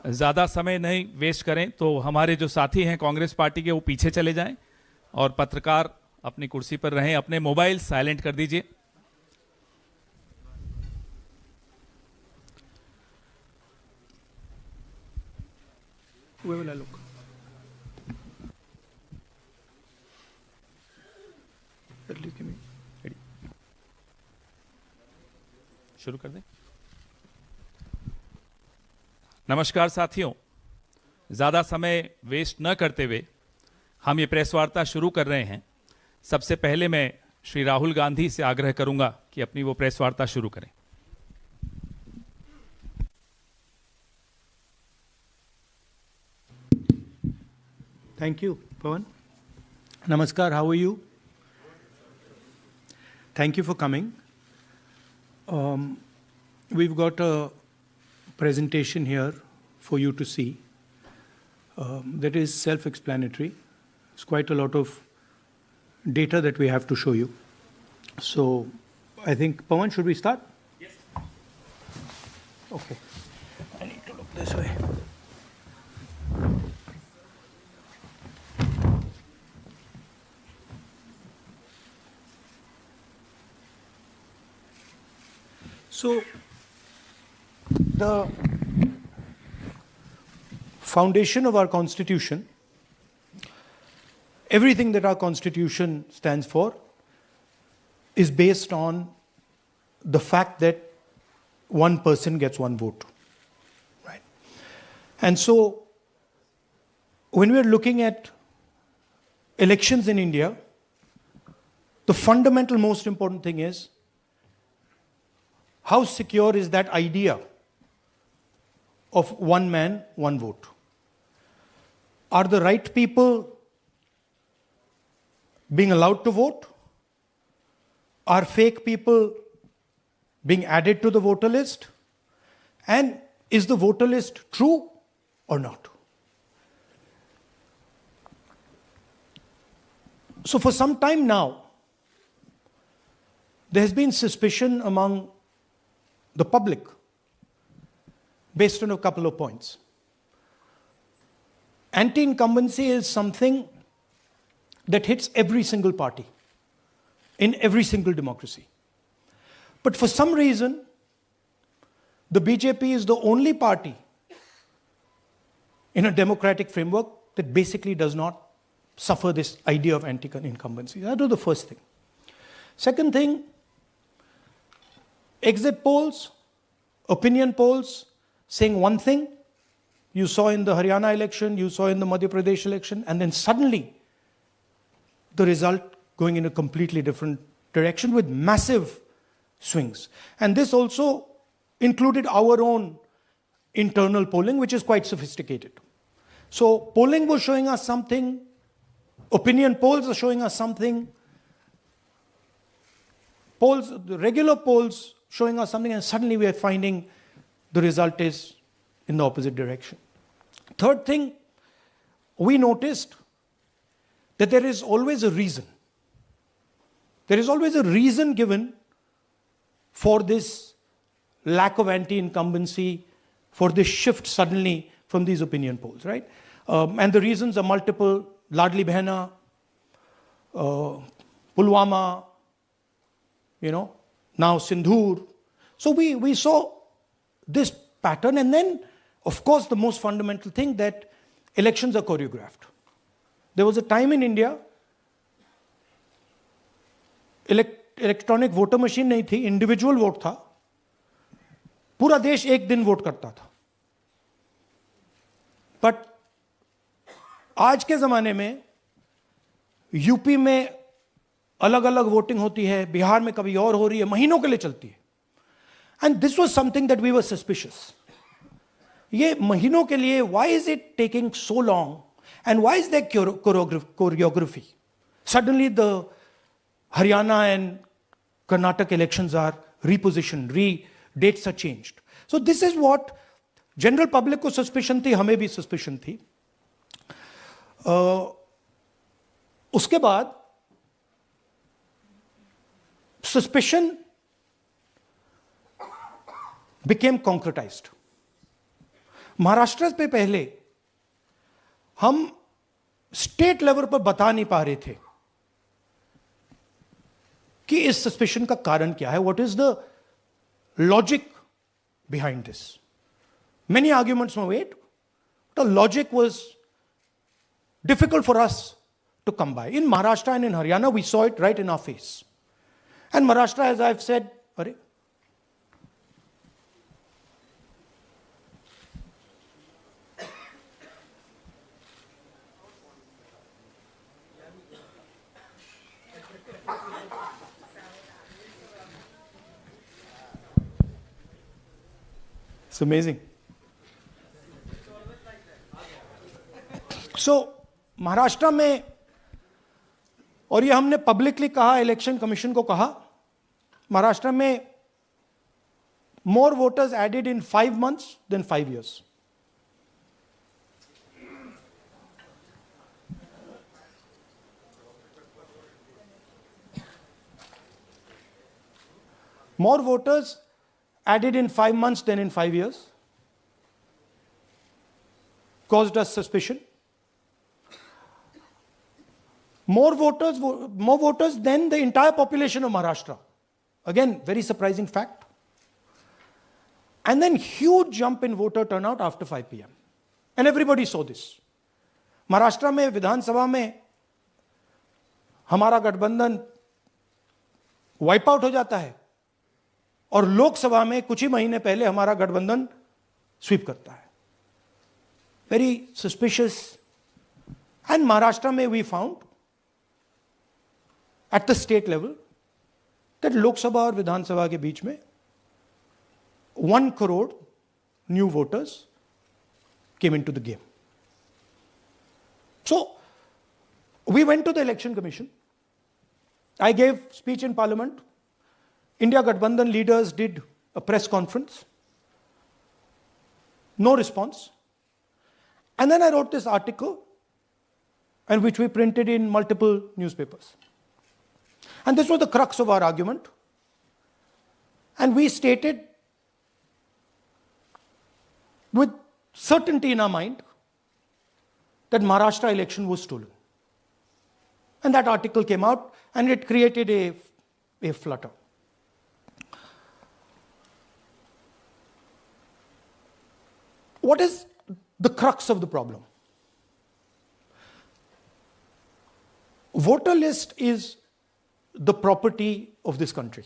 ज़्यादा समय नहीं वेस्ट करें तो हमारे जो साथी हैं कांग्रेस पार्टी के वो पीछे चले जाएं और पत्रकार अपनी कुर्सी पर रहें। अपने मोबाइल साइलेंट कर दीजिए। शुरू कर दें। नमस्कार साथियों, ज़्यादा समय वेस्ट न करते हुए हम ये प्रेस वार्ता शुरू कर रहे हैं। सबसे पहले मैं श्री राहुल गांधी से आग्रह करूंगा कि अपनी वो प्रेस वार्ता शुरू करें। Thank you, Pawan. Namaskar, how are you? Thank you for coming. We've got a presentation here for you to see that is self-explanatory. It's quite a lot of data that we have to show you. So I think, Pawan, should we start? Yes. Okay. I need to look this way. So, the foundation of our Constitution, everything that our Constitution stands for, is based on the fact that one person gets one vote. Right? And so, when we're looking at elections in India, the fundamental, most important thing is how secure is that idea of one man, one vote? Are the right people being allowed to vote? Are fake people being added to the voter list? And is the voter list true or not? So for some time now, there has been suspicion among the public based on a couple of points. Anti-incumbency is something that hits every single party in every single democracy. But for some reason, the BJP is the only party in a democratic framework that basically does not suffer this idea of anti-incumbency. That was the first thing. Second thing, exit polls, opinion polls saying one thing, you saw in the Haryana election, you saw in the Madhya Pradesh election, and then suddenly the result going in a completely different direction with massive swings. And this also included our own internal polling, which is quite sophisticated. So polling was showing us something, opinion polls are showing us something, polls, the regular polls showing us something, and suddenly we are finding the result is in the opposite direction. Third thing, we noticed that there is always a reason. There is always a reason given for this lack of anti-incumbency, for this shift suddenly from these opinion polls, right? And the reasons are multiple: Ladli Behna, Pulwama, now Sindhur. So we saw this pattern, and then, of course, the most fundamental thing, that elections are choreographed. There was a time in India, electronic voter machine नहीं थी, individual vote था, पूरा देश एक दिन vote करता था. But आज के जमाने में यूपी में अलग अलग वोटिंग होती है, बिहार में कभी और हो रही है, महीनों के लिए चलती है. And this was something that we were suspicious. ये महीनों के लिए, why is it taking so long, and why is there choreography? Suddenly the Haryana and Karnataka elections are repositioned, dates are changed. So this is what general public को suspicion थी, हमें भी suspicion थी. उसके बाद suspicion became concretized. महाराष्ट्र पे पहले हम स्टेट लेवल पर बता नहीं पा रहे थे कि इस सस्पिशन का कारण क्या है, what is the logic behind this. Many arguments were made. The logic was difficult for us to come by. In Maharashtra and in Haryana, we saw it right in our face. And Maharashtra, as I've said, it's amazing. So, Maharashtra में, और ये हमने publicly कहा, election commission को कहा, महाराष्ट्र में more voters added in 5 months than 5 years. More voters added in 5 months than in 5 years. Caused us suspicion. More voters than the entire population of Maharashtra. Again, very surprising fact. And then huge jump in voter turnout after 5 p.m. And everybody saw this. Maharashtra में विधानसभा में हमारा गठबंधन wipe out हो जाता है और लोकसभा में कुछ ही महीने पहले हमारा गठबंधन स्वीप करता है. Very suspicious. एंड महाराष्ट्र में we found at the state level that Lok Sabha और विधानसभा के बीच में 1 crore new voters came into the game. So, we went to the election commission. I gave speech in parliament. India Gathbandhan leaders did a press conference. No response. And then I wrote this article, and which we printed in multiple newspapers. And this was the crux of our argument. And we stated with certainty in our mind that Maharashtra election was stolen. And that article came out and it created a flutter. What is the crux of the problem? Voter list is the property of this country.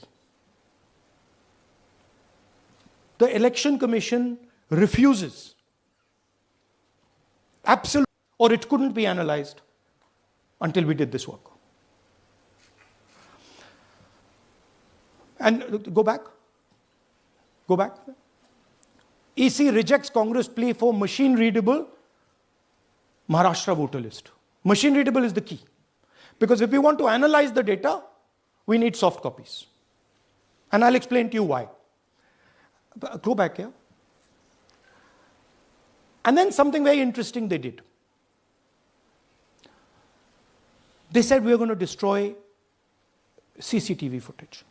The Election Commission refuses, absolutely, or it couldn't be analyzed until we did this work. And go back. EC rejects Congress plea for machine readable Maharashtra voter list. Machine readable is the key. Because if we want to analyze the data, we need soft copies. And I'll explain to you why. Go back here. And then something very interesting they did. They said we are going to destroy CCTV footage.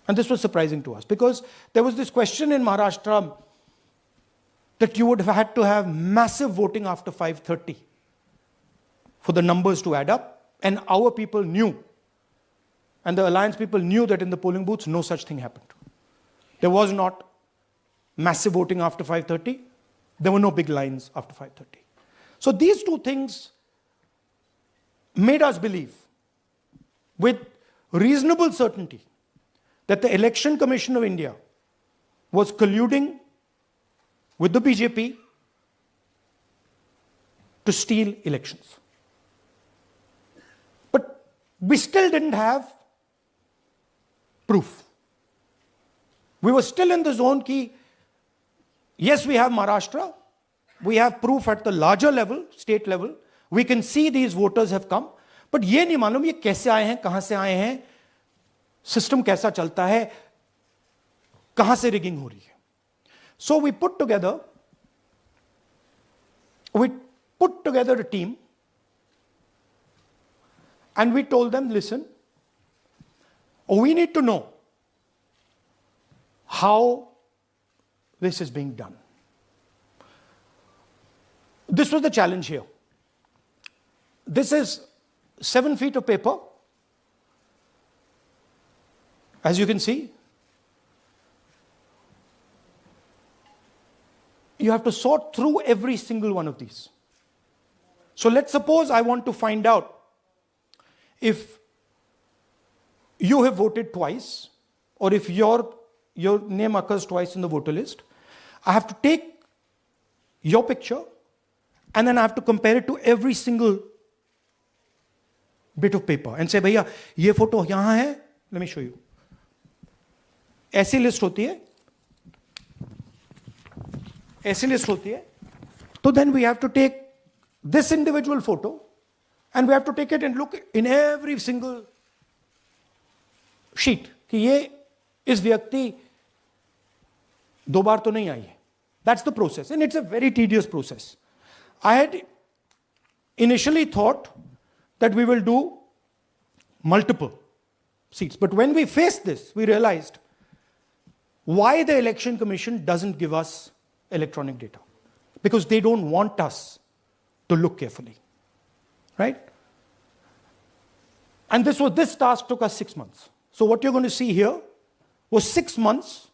And this was surprising to us because there was this question in Maharashtra that you would have had to have massive voting after 5:30 for the numbers to add up. And our people knew, and the alliance people knew that in the polling booths, no such thing happened. There was not massive voting after 5:30. There were no big lines after 5:30. So these two things made us believe with reasonable certainty that the Election Commission of India was colluding with the BJP to steal elections. But we still didn't have proof. We were still in the zone ki, yes, we have Maharashtra. We have proof at the larger level, state level. We can see these voters have come. But ये नहीं मालूम ये कैसे आए हैं, कहां से आए हैं, सिस्टम कैसा चलता है, कहां से रिगिंग हो रही है. So we put together a team and we told them, listen, we need to know how this is being done. This was the challenge here. This is 7 feet of paper. As you can see, you have to sort through every single one of these. So let's suppose I want to find out if you have voted twice, or if your name occurs twice in the voter list. I have to take your picture and then I have to compare it to every single bit of paper and say, भैया ये photo यहां है, let me show you. ऐसी list होती है, ऐसी list होती है. तो then we have to take this individual photo and we have to take it and look in every single sheet कि ये इस व्यक्ति 2 बार तो नहीं आई है. That's the process, and it's a very tedious process. I had initially thought that we will do multiple seats, but when we faced this, we realized why the Election Commission doesn't give us electronic data. Because they don't want us to look carefully, right? And this task took us 6 months. So what you're going to see here was 6 months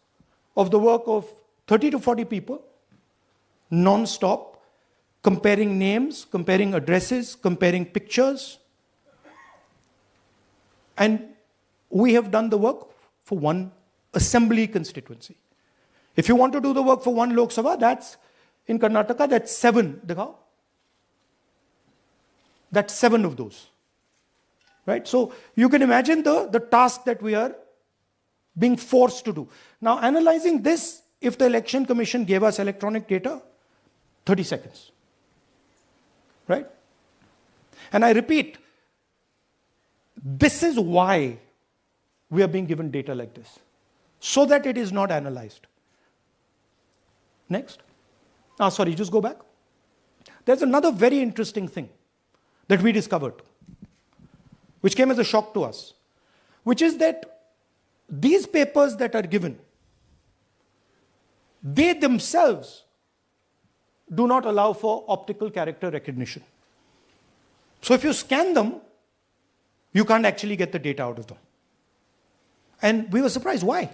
of the work of 30 to 40 people, non-stop, comparing names, comparing addresses, comparing pictures. And we have done the work for one assembly constituency. If you want to do the work for one Lok Sabha, that's in Karnataka, that's 7. Dikhao. That's 7 of those. Right? So you can imagine the task that we are being forced to do. Now, analyzing this, if the Election Commission gave us electronic data, 30 seconds. Right? And I repeat, this is why we are being given data like this, so that it is not analyzed. Next. Sorry, just go back. There's another very interesting thing that we discovered, which came as a shock to us, which is that these papers that are given, they themselves do not allow for optical character recognition. So if you scan them, you can't actually get the data out of them. And we were surprised. Why?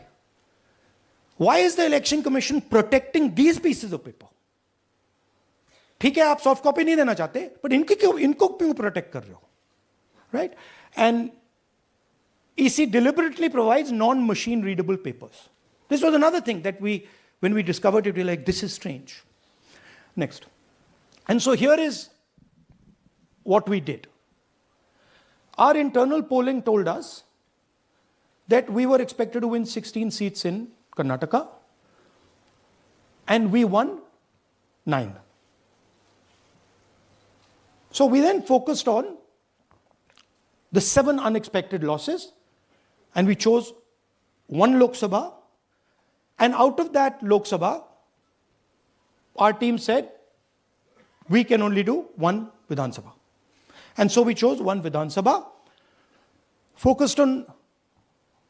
Why is the Election Commission protecting these pieces of paper? ठीक है, आप soft copy नहीं देना चाहते, but इनको क्यों protect कर रहे हो? Right? And EC deliberately provides non-machine readable papers. This was another thing that when we discovered it, we were like, this is strange. Next. And so here is what we did. Our internal polling told us that we were expected to win 16 seats in Karnataka, and we won 9. So we then focused on the 7 unexpected losses, and we chose 1 Lok Sabha, and out of that Lok Sabha, our team said, we can only do 1 Vidhan Sabha. And so we chose 1 Vidhan Sabha, focused on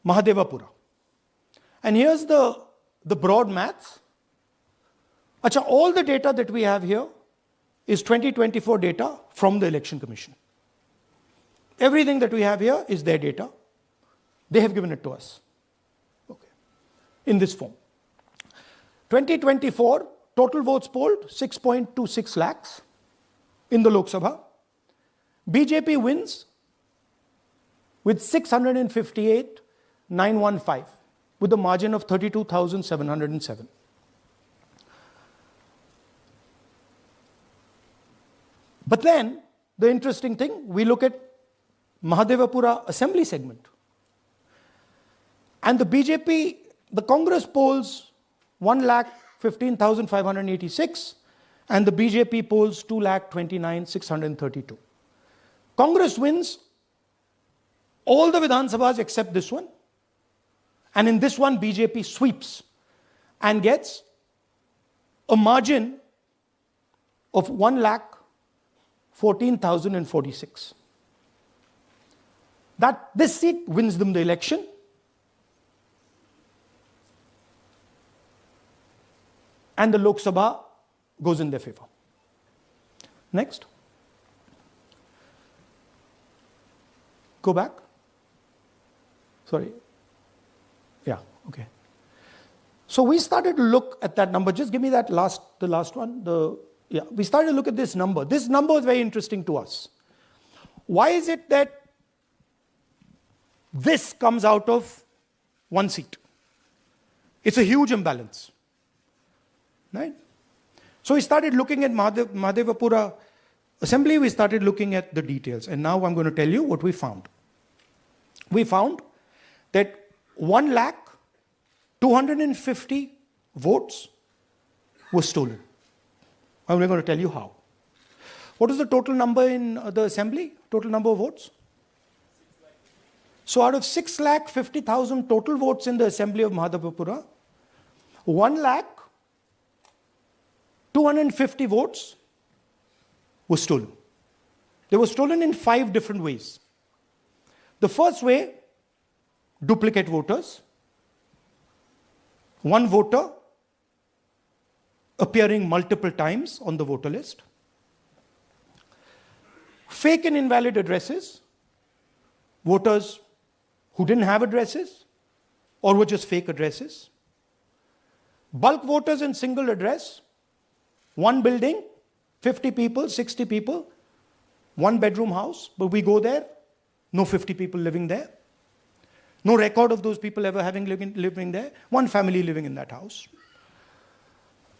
Mahadevapura. And here's the broad maths. Acha, all the data that we have here is 2024 data from the Election Commission. Everything that we have here is their data. They have given it to us. Okay. In this form. 2024, total votes polled, 6.26 lakhs in the Lok Sabha. BJP wins with 658,915 with a margin of 32,707. But then, the interesting thing, we look at Mahadevapura assembly segment. And the BJP, the Congress polls 1,15,586 and the BJP polls 2,29,632. Congress wins all the Vidhan Sabhas except this one. And in this one, BJP sweeps and gets a margin of 1,14,046. This seat wins them the election. And the Lok Sabha goes in their favor. Next. Go back. Sorry. Yeah, okay. So we started to look at that number. Just give me that the last one. We started to look at this number. This number is very interesting to us. Why is it that this comes out of one seat? It's a huge imbalance, right? So we started looking at Mahadevapura assembly. We started looking at the details. And now I'm going to tell you what we found. We found that 1,250,000 votes were stolen. I'm going to tell you how. What is the total number in the assembly? Total number of votes? So out of 6,50,000 total votes in the assembly of Mahadevapura, 1,250,000 votes were stolen. They were stolen in 5 different ways. The first way, duplicate voters. One voter appearing multiple times on the voter list. Fake and invalid addresses. Voters who didn't have addresses or were just fake addresses. Bulk voters in single address. One building, 50 people, 60 people, 1 bedroom house, but we go there, no 50 people living there. No record of those people ever having living there. One family living in that house.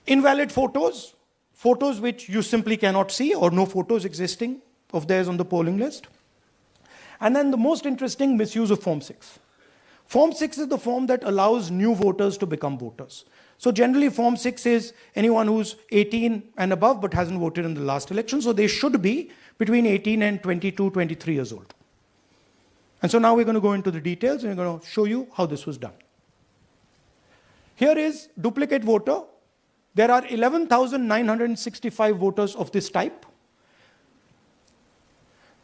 Invalid photos, photos which you simply cannot see or no photos existing of theirs on the polling list. And then the most interesting, misuse of Form 6. Form 6 is the form that allows new voters to become voters. So generally Form 6 is anyone who's 18 and above but hasn't voted in the last election. So they should be between 18 and 22, 23 years old. And so now we're going to go into the details and we're going to show you how this was done. Here is duplicate voter. There are 11,965 voters of this type.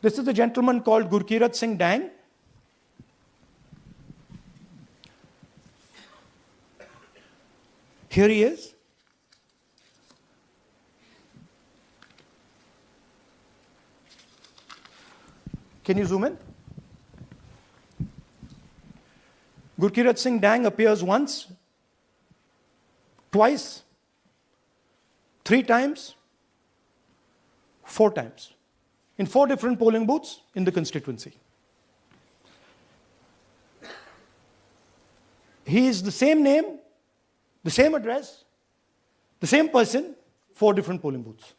This is a gentleman called Gurkirat Singh Dang. Here he is. Can you zoom in? Gurkirat Singh Dang appears once, twice, 3 times, 4 times, in 4 different polling booths in the constituency. He is the same name, the same address, the same person, 4 different polling booths.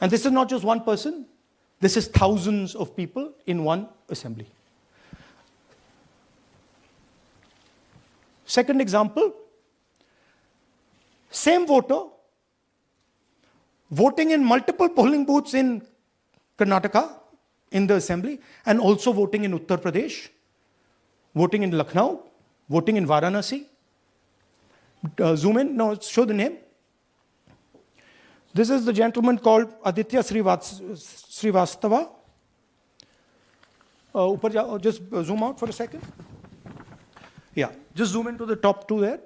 And this is not just one person, this is thousands of people in one assembly. Second example, same voter voting in multiple polling booths in Karnataka in the assembly and also voting in Uttar Pradesh, voting in Lucknow, voting in Varanasi. Zoom in, no, show the name. This is the gentleman called Aditya Srivastava. Just zoom out for a second. Yeah, just zoom into the top 2 there.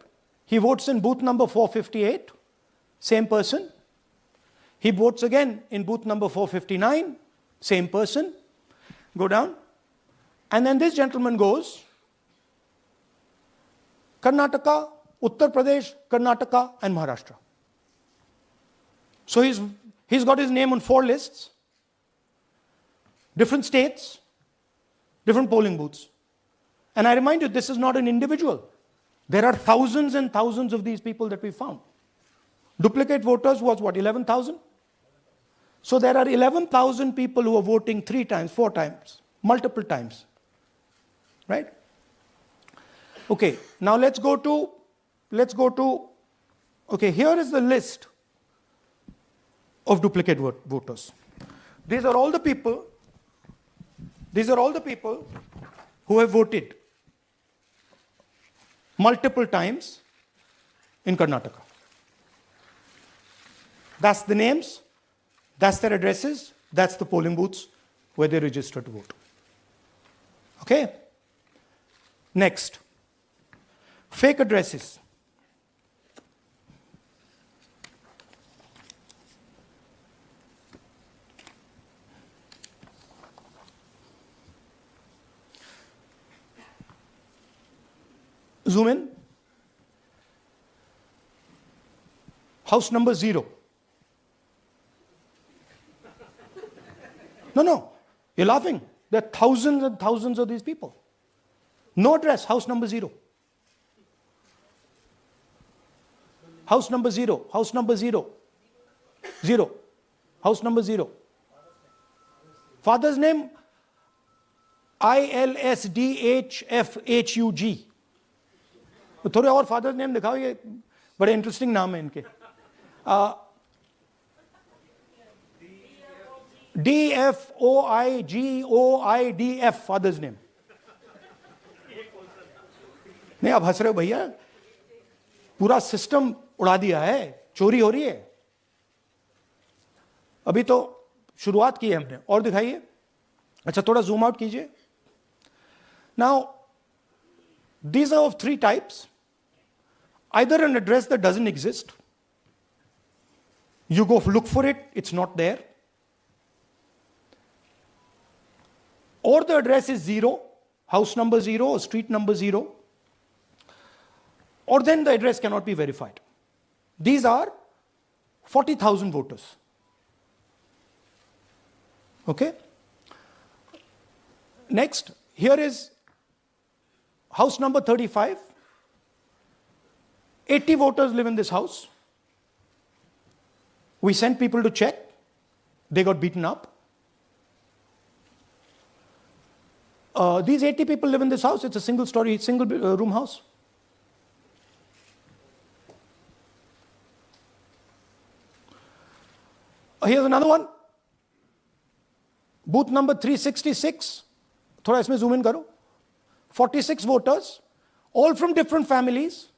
He votes in booth number 458, same person. He votes again in booth number 459, same person. Go down. And then this gentleman goes, Karnataka, Uttar Pradesh, Karnataka, and Maharashtra. So he's got his name on 4 lists, different states, different polling booths. And I remind you, this is not an individual. There are thousands and thousands of these people that we found. Duplicate voters was what, 11,000? So there are 11,000 people who are voting 3 times, 4 times, multiple times. Right? Okay, now let's go to, okay, here is the list of duplicate voters. These are all the people who have voted multiple times in Karnataka. That's the names, that's their addresses, that's the polling booths where they register to vote. Okay? Next, fake addresses. Zoom in. House number 0. No, you're laughing. There are thousands and thousands of these people. No address, house number 0. House number 0, house number 0. 0. House number 0. Father's name, ILSDHFHUG. थोड़े और father's name दिखाओ, ये बड़े interesting नाम है इनके. DFOIGOIDF father's name. नहीं, आप हंस रहे हो भैया, पूरा सिस्टम उड़ा दिया है, चोरी हो रही है. अभी तो शुरुआत की है हमने. और दिखाइए. अच्छा, थोड़ा जूम आउट कीजिए. Now these are of 3 types. Either an address that doesn't exist, you go look for it, it's not there, or the address is 0, house number 0 or street number 0, or then the address cannot be verified. These are 40,000 voters. Okay? Next, here is house number 35. 80 voters live in this house. We sent people to check. They got beaten up. These 80 people live in this house. It's a single story, single room house. Here's another one. Booth number 366. थोड़ा इसमें zoom in करो. 46 voters, all from different families,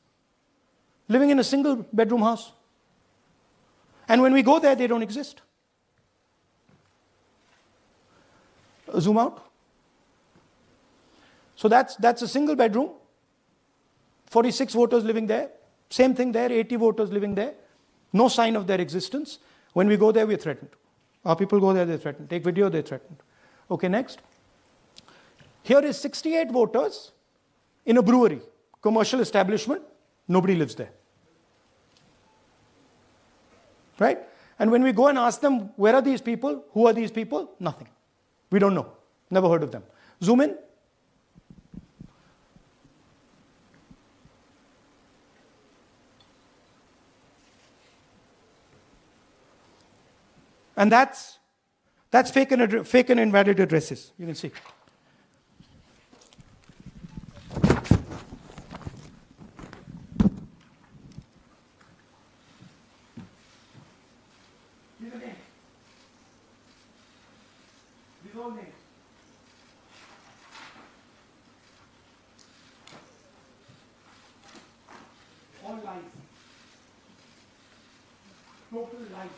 living in a single bedroom house. And when we go there, they don't exist. Zoom out. So that's a single bedroom. 46 voters living there. Same thing there, 80 voters living there. No sign of their existence. When we go there, we're threatened. Our people go there, they're threatened. Take video, they're threatened. Okay, next. Here is 68 voters in a brewery, commercial establishment. Nobody lives there. Right? And when we go and ask them, where are these people? Who are these people? Nothing. We don't know. Never heard of them. Zoom in. And that's fake and invalid addresses. You can see. All lies. Total lies.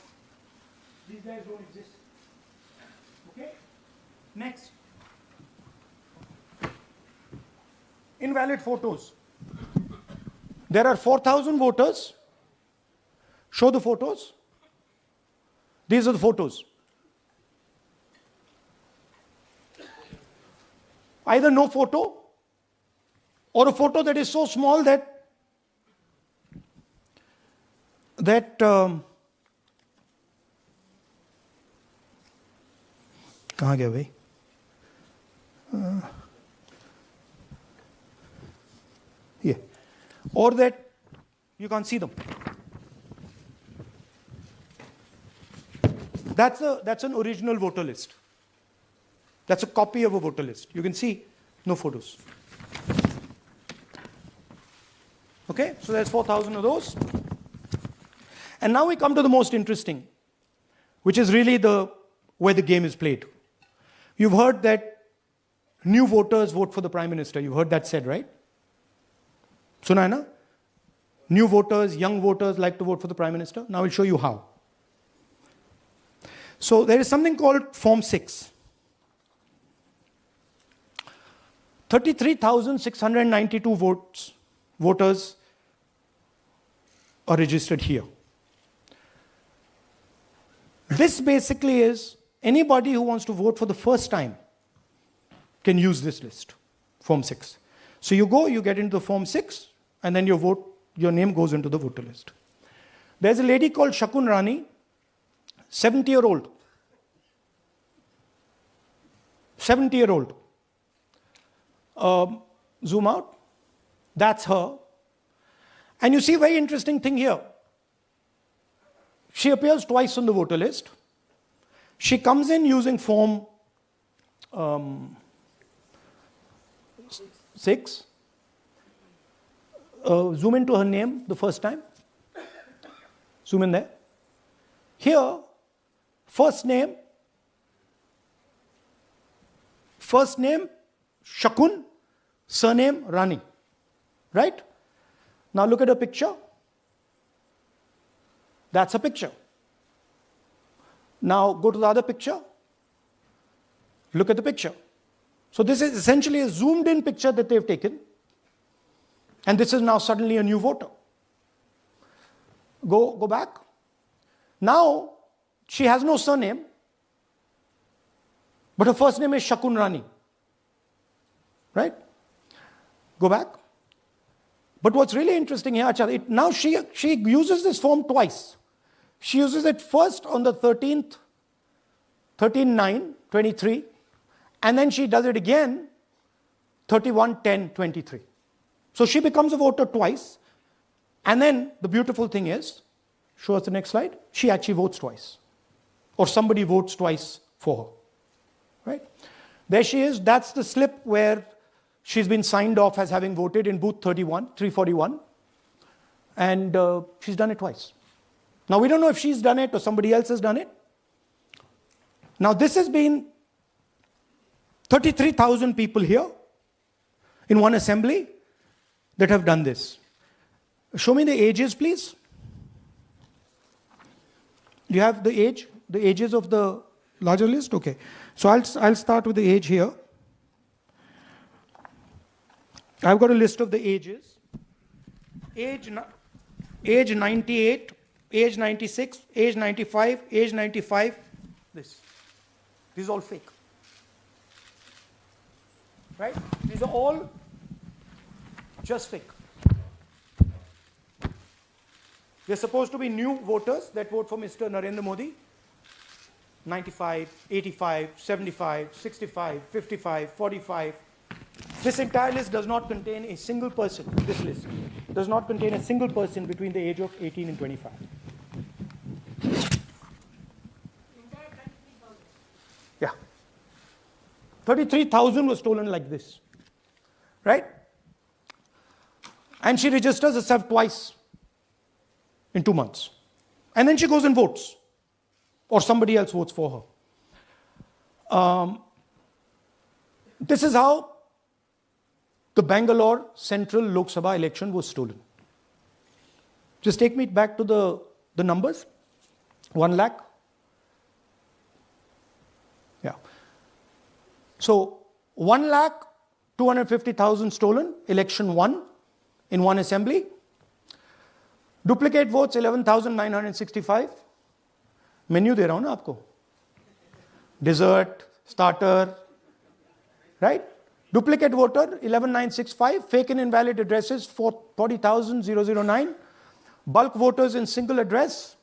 These guys don't exist. Okay? Next. Invalid photos. There are 4,000 voters. Show the photos. These are the photos. Either no photo or a photo that is so small that कहाँ गया भाई? Yeah. Or that you can't see them. That's an original voter list. That's a copy of a voter list. You can see no photos. Okay, so there's 4,000 of those. And now we come to the most interesting, which is really where the game is played. You've heard that new voters vote for the Prime Minister. You've heard that said, right? Suna hai na? New voters, young voters like to vote for the Prime Minister. Now I'll show you how. So there is something called Form 6. 33,692 voters are registered here. This basically is anybody who wants to vote for the first time can use this list, Form 6. So you go, you get into the Form 6, and then your name goes into the voter list. There's a lady called Shakun Rani, 70-year-old. 70-year-old. Zoom out. That's her. And you see a very interesting thing here. She appears twice on the voter list. She comes in using Form 6. Zoom into her name the first time. Zoom in there. Here, first name Shakun, surname Rani. Right? Now look at her picture. That's a picture. Now go to the other picture. Look at the picture. So this is essentially a zoomed in picture that they've taken. And this is now suddenly a new voter. Go back. Now she has no surname, but her first name is Shakun Rani. Right? Go back. But what's really interesting here, now she uses this form twice. She uses it first on the 13th, 13/9/23, and then she does it again 31/10/23. So she becomes a voter twice, and then the beautiful thing is, show us the next slide, she actually votes twice. Or somebody votes twice for her. Right? There she is, that's the slip where she's been signed off as having voted in booth 341, and she's done it twice. Now we don't know if she's done it or somebody else has done it. Now this has been 33,000 people here in one assembly that have done this. Show me the ages, please. Do you have the ages of the larger list? Okay. So I'll start with the age here. I've got a list of the ages. Age 98, age 96, age 95, age 95. This is all fake. Right? These are all just fake. They're supposed to be new voters that vote for Mr. Narendra Modi. 95, 85, 75, 65, 55, 45. This entire list does not contain a single person. This list does not contain a single person between the age of 18 and 25. Yeah. 33,000 was stolen like this. Right? And she registers herself twice in 2 months. And then she goes and votes. Or somebody else votes for her. This is how the Bangalore Central Lok Sabha election was stolen. Just take me back to the numbers. 1 lakh. Yeah. So 1,250,000 stolen, election won in one assembly. Duplicate votes 11,965. Menu दे रहा हूं ना आपको. Dessert, starter, right? Duplicate voter 11,965. Fake and invalid addresses 40,009. Bulk voters in single address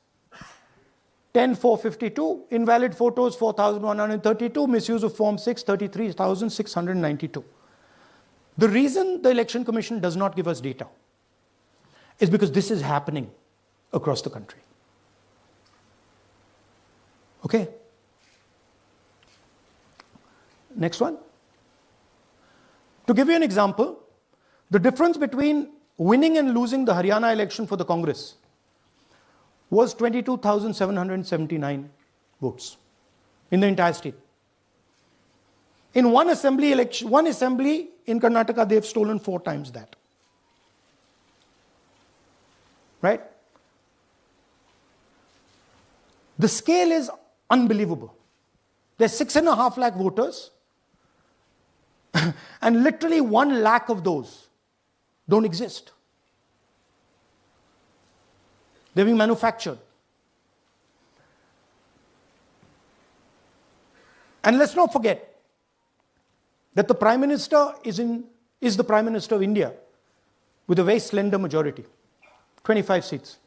10,452. Invalid photos 4,132. Misuse of Form 6 33,692. The reason the Election Commission does not give us data is because this is happening across the country. Okay. Next one. To give you an example, the difference between winning and losing the Haryana election for the Congress was 22,779 votes in the entire state. In one assembly election, one assembly in Karnataka, they've stolen 4 times that. Right? The scale is unbelievable. There's 6.5 lakh voters, and literally 1 lakh of those don't exist. They're being manufactured. And let's not forget that the Prime Minister is in is the Prime Minister of India with a very slender majority, 25 seats.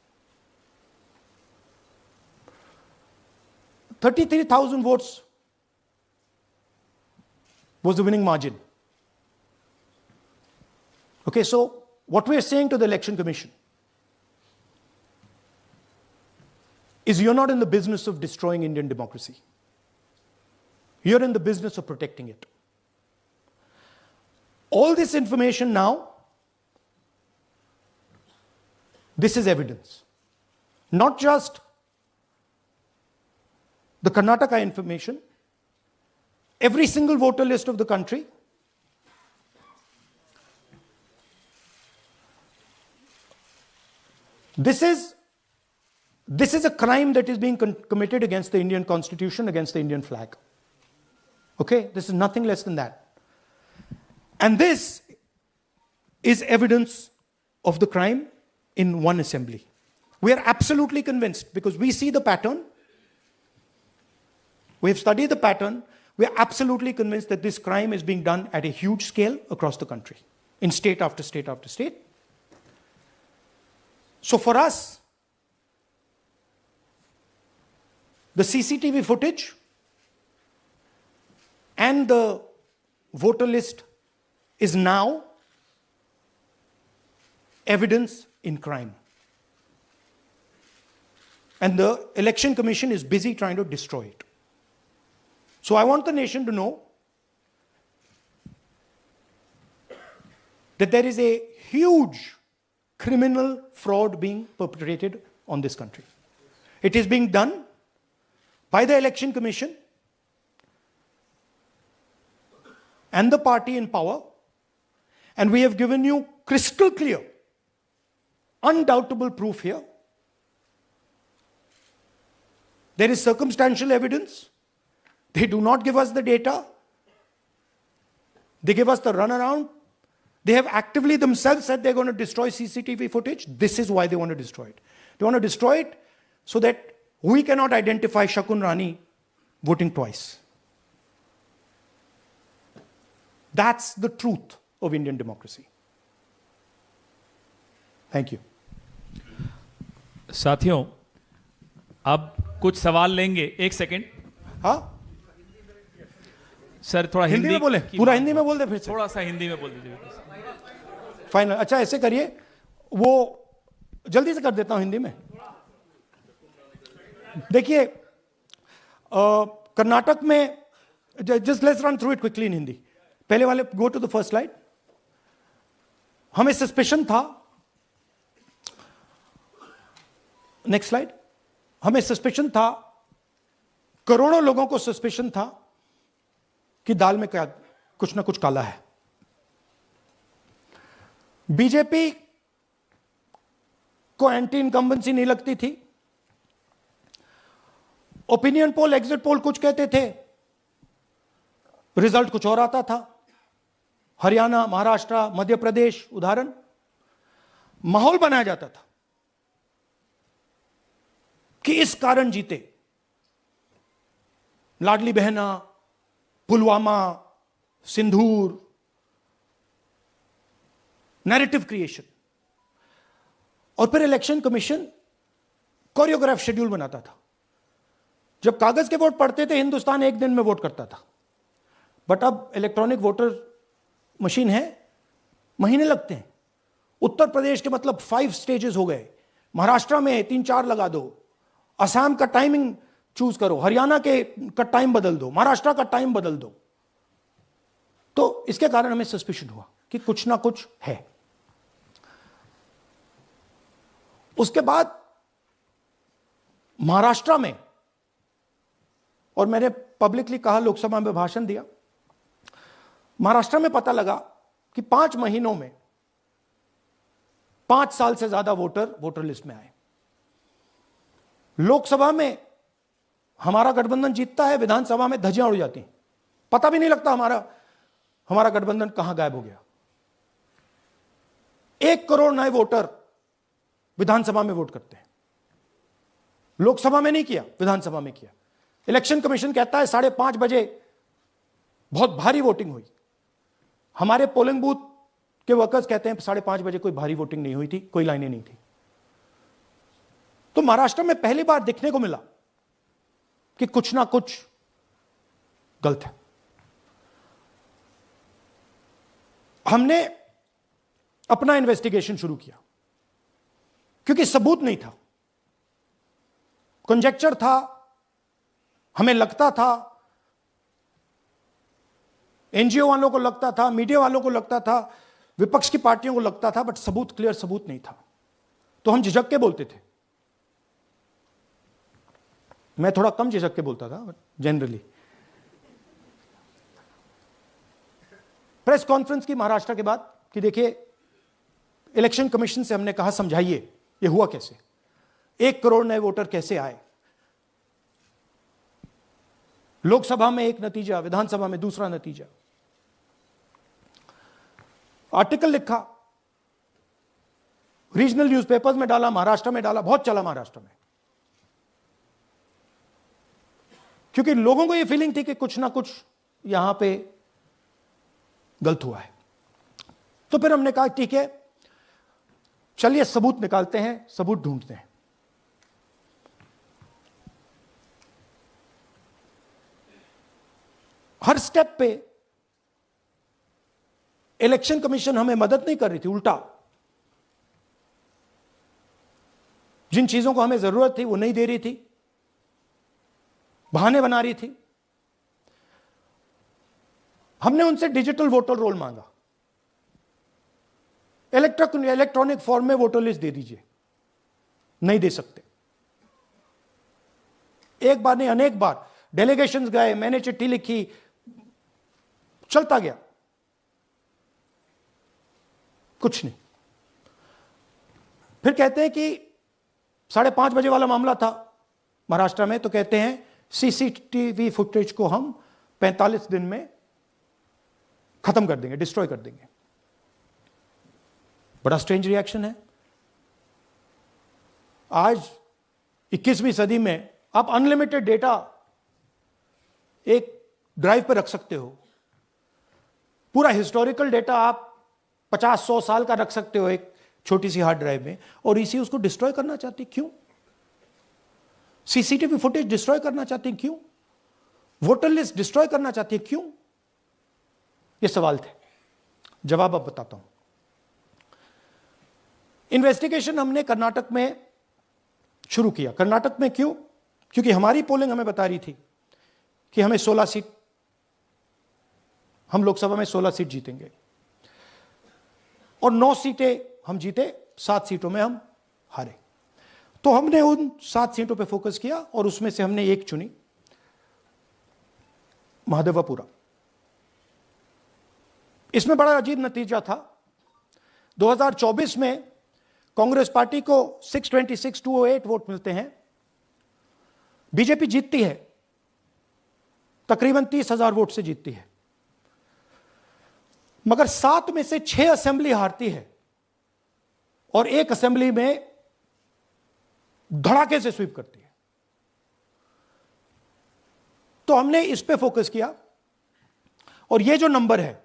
33,000 votes was the winning margin. Okay, so what we are saying to the Election Commission is you're not in the business of destroying Indian democracy. You're in the business of protecting it. All this information now, this is evidence. Not just the Karnataka information, every single voter list of the country, this is a crime that is being committed against the Indian Constitution, against the Indian flag. Okay, this is nothing less than that. And this is evidence of the crime in one assembly. We are absolutely convinced because we see the pattern. We have studied the pattern. We are absolutely convinced that this crime is being done at a huge scale across the country, in state after state after state. So for us, the CCTV footage and the voter list is now evidence in crime. And the Election Commission is busy trying to destroy it. So I want the nation to know that there is a huge criminal fraud being perpetrated on this country. It is being done by the Election Commission and the party in power, and we have given you crystal clear, undoubtable proof here. There is circumstantial evidence. They do not give us the data. They give us the runaround. They have actively themselves said they're going to destroy CCTV footage. This is why they want to destroy it. They want to destroy it so that we cannot identify Shakun Rani voting twice. That's the truth of Indian democracy. Thank you. साथियों, अब कुछ सवाल लेंगे. एक second. हाँ, sir थोड़ा हिंदी में बोले, पूरा हिंदी में बोल दे फिर से. थोड़ा सा हिंदी में बोल दीजिए. फाइनल. अच्छा ऐसे करिए, वो जल्दी से कर देता हूं हिंदी में. देखिए, कर्नाटक में, just let's run through it quickly in Hindi. पहले वाले, go to the first slide. हमें सस्पेशन था, नेक्स्ट स्लाइड. हमें सस्पेशन था, करोड़ों लोगों को सस्पेशन था कि दाल में क्या कुछ ना कुछ काला है. बीजेपी को एंटी इनकम्बेंसी नहीं लगती थी. ओपिनियन पोल, एग्जिट पोल कुछ कहते थे, रिजल्ट कुछ और आता था. हरियाणा, महाराष्ट्र, मध्य प्रदेश उदाहरण, माहौल बनाया जाता था कि इस कारण जीते. लाडली बहना, पुलवामा, सिंदूर, नैरेटिव क्रिएशन. और फिर इलेक्शन कमीशन कोरियोग्राफ शेड्यूल बनाता था. जब कागज के वोट पड़ते थे, हिंदुस्तान एक दिन में वोट करता था. बट अब इलेक्ट्रॉनिक वोटर मशीन है, महीने लगते हैं. उत्तर प्रदेश के मतलब 5 स्टेजेस हो गए. महाराष्ट्र में 3-4 लगा दो. असम का टाइमिंग चूज करो, हरियाणा का टाइम बदल दो, महाराष्ट्र का टाइम बदल दो. तो इसके कारण हमें सस्पिशन हुआ कि कुछ ना कुछ है. उसके बाद महाराष्ट्र में, और मैंने पब्लिकली कहा, लोकसभा में भाषण दिया, महाराष्ट्र में पता लगा कि 5 महीनों में 5 साल से ज्यादा वोटर लिस्ट में आए. लोकसभा में हमारा गठबंधन जीतता है, विधानसभा में धज्जियां उड़ जाती हैं. पता भी नहीं लगता हमारा गठबंधन कहां गायब हो गया. 1 करोड़ नए वोटर विधानसभा में वोट करते हैं. लोकसभा में नहीं किया, विधानसभा में किया. इलेक्शन कमीशन कहता है 5:30 बजे बहुत भारी वोटिंग हुई. हमारे पोलिंग बूथ के वर्कर्स कहते हैं 5:30 बजे कोई भारी वोटिंग नहीं हुई थी, कोई लाइनें नहीं थी। तो महाराष्ट्र में पहली बार देखने को मिला कि कुछ ना कुछ गलत है। हमने अपना इन्वेस्टिगेशन शुरू किया क्योंकि सबूत नहीं था, कंजेक्चर था, हमें लगता था, एनजीओ वालों को लगता था, मीडिया वालों को लगता था, विपक्ष की पार्टियों को लगता था, बट सबूत, क्लियर सबूत नहीं था। तो हम झिझक के बोलते थे। मैं थोड़ा कम झिझक के बोलता था जनरली। प्रेस कॉन्फ्रेंस की महाराष्ट्र के बाद कि देखिए, इलेक्शन कमीशन से हमने कहा समझाइए ये हुआ कैसे, 1 करोड़ नए वोटर कैसे आए, लोकसभा में एक नतीजा, विधानसभा में दूसरा नतीजा। आर्टिकल लिखा, रीजनल न्यूज़पेपर्स में डाला, महाराष्ट्र में डाला, बहुत चला महाराष्ट्र में, क्योंकि लोगों को यह फीलिंग थी कि कुछ ना कुछ यहां पे गलत हुआ है। तो फिर हमने कहा ठीक है, चलिए सबूत निकालते हैं, सबूत ढूंढते हैं। हर स्टेप पे इलेक्शन कमीशन हमें मदद नहीं कर रही थी, उल्टा जिन चीजों को हमें जरूरत थी वो नहीं दे रही थी, बहाने बना रही थी। हमने उनसे डिजिटल वोटर रोल मांगा, इलेक्ट्रॉनिक फॉर्म में वोटर लिस्ट दे दीजिए, नहीं दे सकते। एक बार नहीं, अनेक बार डेलीगेशंस गए, मैंने चिट्ठी लिखी, चलता गया, कुछ नहीं। फिर कहते हैं कि 5:30 बजे वाला मामला था महाराष्ट्र में, तो कहते हैं सीसीटीवी फुटेज को हम 45 दिन में खत्म कर देंगे, डिस्ट्रॉय कर देंगे। बड़ा स्ट्रेंज रिएक्शन है। आज 21वीं सदी में आप अनलिमिटेड डेटा एक ड्राइव पर रख सकते हो, पूरा हिस्टोरिकल डेटा आप 50-100 साल का रख सकते हो एक छोटी सी हार्ड ड्राइव में, और इसी उसको डिस्ट्रॉय करना चाहती, क्यों? सीसीटीवी फुटेज डिस्ट्रॉय करना चाहती हैं, क्यों? वोटर लिस्ट डिस्ट्रॉय करना चाहती है, क्यों? ये सवाल थे, जवाब अब बताता हूं। इन्वेस्टिगेशन हमने कर्नाटक में शुरू किया। कर्नाटक में क्यों? क्योंकि हमारी पोलिंग हमें बता रही थी कि हमें 16 सीट, हम लोकसभा में 16 सीट जीतेंगे और 9 सीटें हम जीते, 7 सीटों में हम हारे। तो हमने उन 7 सीटों पे फोकस किया और उसमें से हमने एक चुनी, महादेवपुरा। इसमें बड़ा अजीब नतीजा था। 2024 में कांग्रेस पार्टी को 626-208 वोट मिलते हैं, बीजेपी जीतती है, तकरीबन 30,000 वोट से जीतती है, मगर 7 में से 6 असेंबली हारती है और 1 असेंबली में धड़ाके से स्वीप करती है। तो हमने इस पे फोकस किया और ये जो नंबर है,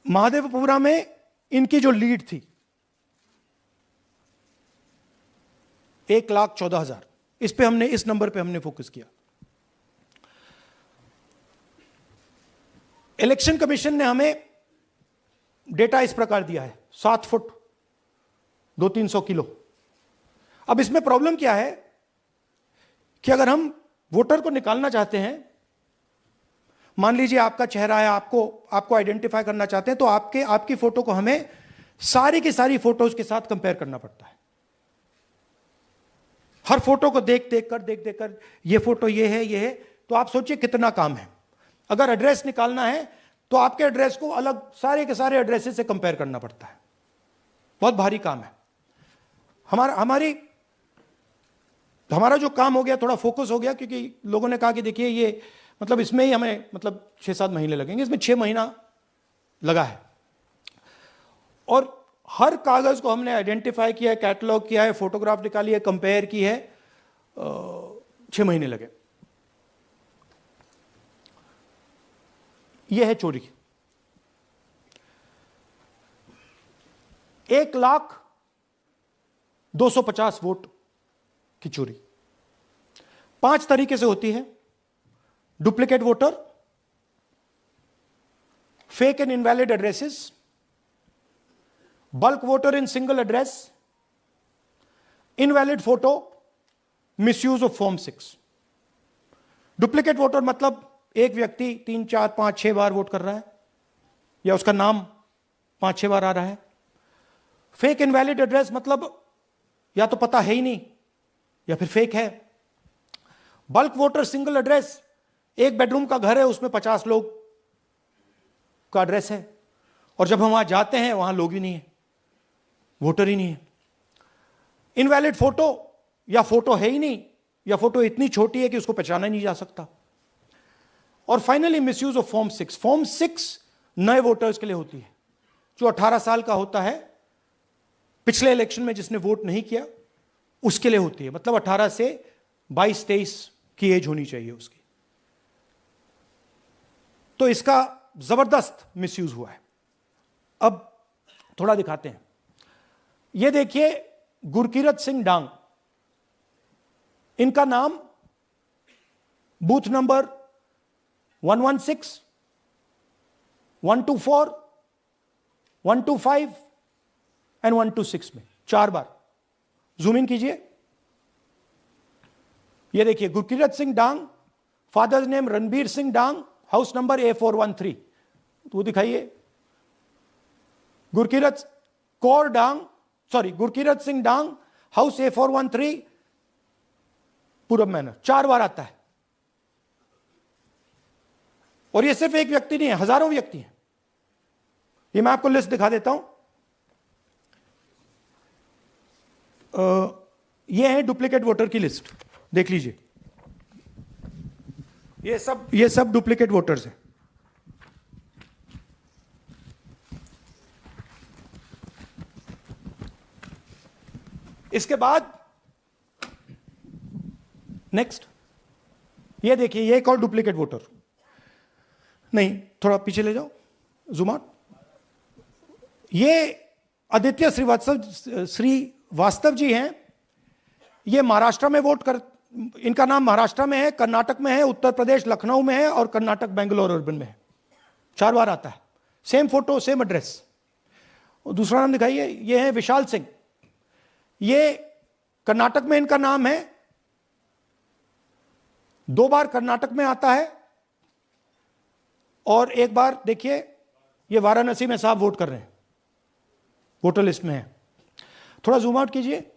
महादेवपुरा में इनकी जो लीड थी 1,14,000, इस पे हमने, इस नंबर पे हमने फोकस किया। इलेक्शन कमीशन ने हमें डेटा इस प्रकार दिया है, 7 फुट 200-300 किलो। अब इसमें प्रॉब्लम क्या है कि अगर हम वोटर को निकालना चाहते हैं, मान लीजिए आपका चेहरा है, आपको आइडेंटिफाई करना चाहते हैं, तो आपकी फोटो को हमें सारी की सारी फोटोज के साथ कंपेयर करना पड़ता है। हर फोटो को देख देख कर ये फोटो ये है, तो आप सोचिए कितना काम है। अगर एड्रेस निकालना है तो आपके एड्रेस को अलग सारे के सारे एड्रेसेस से कंपेयर करना पड़ता है, बहुत भारी काम है। हमारा जो काम हो गया, थोड़ा फोकस हो गया, क्योंकि लोगों ने कहा कि देखिए ये मतलब इसमें ही हमें मतलब 6-7 महीने लगेंगे, इसमें 6 महीना लगा है और हर कागज को हमने आइडेंटिफाई किया है, कैटलॉग किया है, फोटोग्राफ निकाली है, कंपेयर की है, 6 महीने लगे। यह है चोरी। 1,250,000 वोट की चोरी 5 तरीके से होती है। Duplicate voter, fake and invalid addresses, bulk voter in single address, invalid photo, misuse of form 6। Duplicate voter मतलब एक व्यक्ति 3, 4, 5, 6 बार वोट कर रहा है या उसका नाम 5-6 बार आ रहा है। फेक इनवैलिड एड्रेस मतलब या तो पता है ही नहीं या फिर फेक है। बल्क वोटर सिंगल एड्रेस, एक बेडरूम का घर है, उसमें 50 लोग का एड्रेस है और जब हम वहां जाते हैं वहां लोग ही नहीं है, वोटर ही नहीं है। इनवैलिड फोटो, या फोटो है ही नहीं या फोटो इतनी छोटी है कि उसको पहचाना नहीं जा सकता। और finally misuse of form 6। Form 6 नए वोटर्स के लिए होती है, जो 18 साल का होता है, पिछले इलेक्शन में जिसने वोट नहीं किया उसके लिए होती है। मतलब 18 से 22-23 की एज होनी चाहिए उसकी। तो इसका जबरदस्त मिसयूज हुआ है। अब थोड़ा दिखाते हैं। यह देखिए गुरकीरत सिंह डांग, इनका नाम बूथ नंबर 116, 124, 125 एंड 126 में 4 बार। जूम इन कीजिए। यह देखिए गुरकीरत सिंह डांग, फादर्स नेम रणबीर सिंह डांग, हाउस नंबर A413। तो दिखाइए गुरकीरत कौर डांग, सॉरी गुरकीरत सिंह डांग, हाउस A413, पूरब मैनर। 4 बार आता है। और ये सिर्फ एक व्यक्ति नहीं है, हजारों व्यक्ति हैं। ये मैं आपको लिस्ट दिखा देता हूं। ये है डुप्लीकेट वोटर की लिस्ट, देख लीजिए। ये सब डुप्लीकेट वोटर्स हैं। इसके बाद नेक्स्ट, ये देखिए, ये एक और डुप्लीकेट वोटर। नहीं, थोड़ा पीछे ले जाओ, जूम आउट। ये आदित्य श्रीवास्तव जी हैं। ये महाराष्ट्र में वोट कर, इनका नाम महाराष्ट्र में है, कर्नाटक में है, उत्तर प्रदेश लखनऊ में है और कर्नाटक बेंगलोर अर्बन में है। 4 बार आता है। Same photo, same address. दूसरा नाम दिखाइए। ये है विशाल सिंह। ये कर्नाटक में इनका नाम है, 2 बार कर्नाटक में आता है और 1 बार देखिए ये वाराणसी में साहब वोट कर रहे हैं, वोटर लिस्ट में है। थोड़ा जूम आउट कीजिए।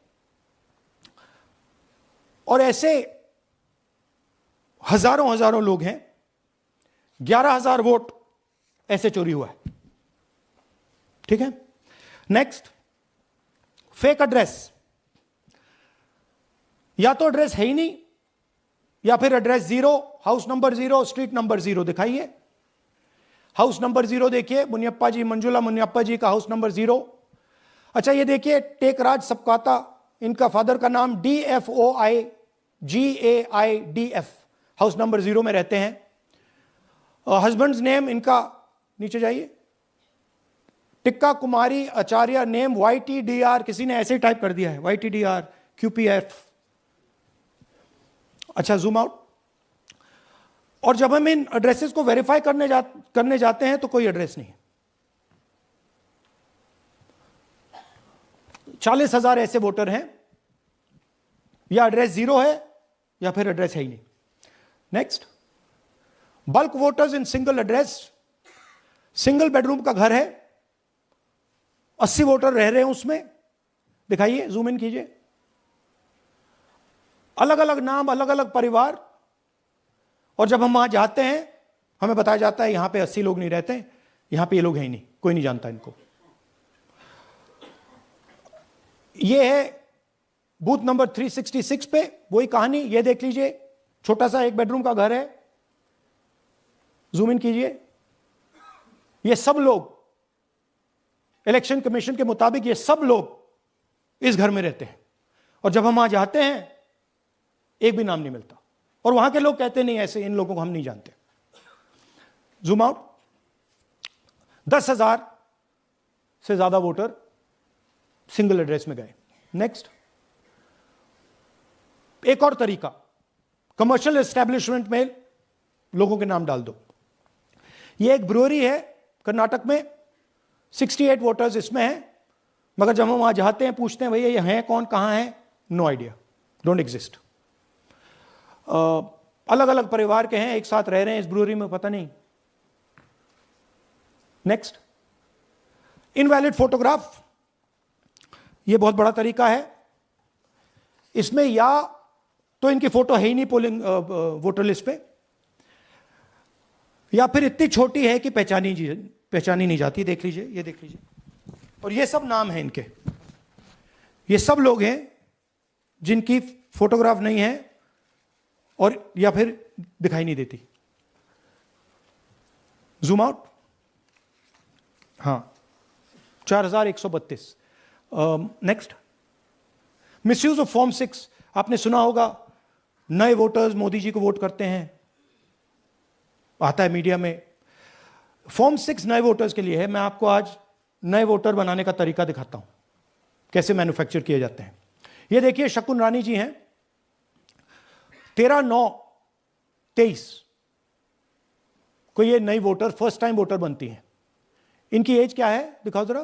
और ऐसे हजारों लोग हैं। 11,000 वोट ऐसे चोरी हुआ है। ठीक है। Next, fake address. या तो एड्रेस है ही नहीं या फिर address 0, house number 0, street number 0। दिखाइए हाउस नंबर 0, देखिए मुनियप्पा जी, मंजुला मुनियप्पा जी का हाउस नंबर 0। अच्छा, ये देखिए टेकराज सबकाता, इनका फादर का नाम DFOIGAIDF, हाउस नंबर 0 में रहते हैं। हस्बैंड्स नेम इनका, नीचे जाइए, टिक्का कुमारी आचार्य, नेम YTDR, किसी ने ऐसे ही टाइप कर दिया है, YTDR QPF। अच्छा, जूम आउट। और जब हम इन एड्रेसेस को वेरीफाई करने जाते हैं तो कोई एड्रेस नहीं है। 40,000 ऐसे वोटर हैं, या एड्रेस 0 है या फिर एड्रेस है ही नहीं। Next, bulk voters in single address. Single bedroom का घर है, 80 वोटर रह रहे हैं उसमें। दिखाइए, जूम इन कीजिए। अलग अलग नाम, अलग अलग परिवार। और जब हम वहां जाते हैं हमें बताया जाता है यहां पे 80 लोग नहीं रहते, यहां पे ये लोग हैं ही नहीं, कोई नहीं जानता इनको। ये है बूथ नंबर 366 पे वही कहानी। ये देख लीजिए, छोटा सा 1 बेडरूम का घर है। जूम इन कीजिए। ये सब लोग, इलेक्शन कमीशन के मुताबिक ये सब लोग इस घर में रहते हैं। और जब हम वहां जाते हैं एक भी नाम नहीं मिलता। और वहां के लोग कहते नहीं, ऐसे इन लोगों को हम नहीं जानते। Zoom out. 10,000 से ज्यादा वोटर सिंगल एड्रेस में गए। नेक्स्ट, एक और तरीका, कमर्शियल एस्टेब्लिशमेंट में लोगों के नाम डाल दो। ये एक ब्रूअरी है कर्नाटक में, 68 वोटर्स इसमें हैं, मगर जब हम वहां जाते हैं पूछते हैं भैया ये हैं कौन, कहां है, नो आइडिया, डोंट एग्जिस्ट। अलग अलग परिवार के हैं, एक साथ रह रहे हैं इस ब्रूअरी में, पता नहीं। नेक्स्ट, इनवैलिड फोटोग्राफ, ये बहुत बड़ा तरीका है। इसमें या तो इनकी फोटो है ही नहीं पोलिंग वोटर लिस्ट पे, या फिर इतनी छोटी है कि पहचानी नहीं जाती। देख लीजिए, ये देख लीजिए, और ये सब नाम है इनके, ये सब लोग हैं जिनकी फोटोग्राफ नहीं है और या फिर दिखाई नहीं देती। जूम आउट, हाँ, 4132। नेक्स्ट, मिसयूज ऑफ फॉर्म 6, आपने सुना होगा, नए वोटर्स मोदी जी को वोट करते हैं, आता है मीडिया में। फॉर्म 6 नए वोटर्स के लिए है। मैं आपको आज नए वोटर बनाने का तरीका दिखाता हूं, कैसे मैन्युफैक्चर किए जाते हैं। ये देखिए, शकुन रानी जी हैं, 13/9/23 को ये नई वोटर, फर्स्ट टाइम वोटर बनती हैं। इनकी एज क्या है, दिखाओ जरा।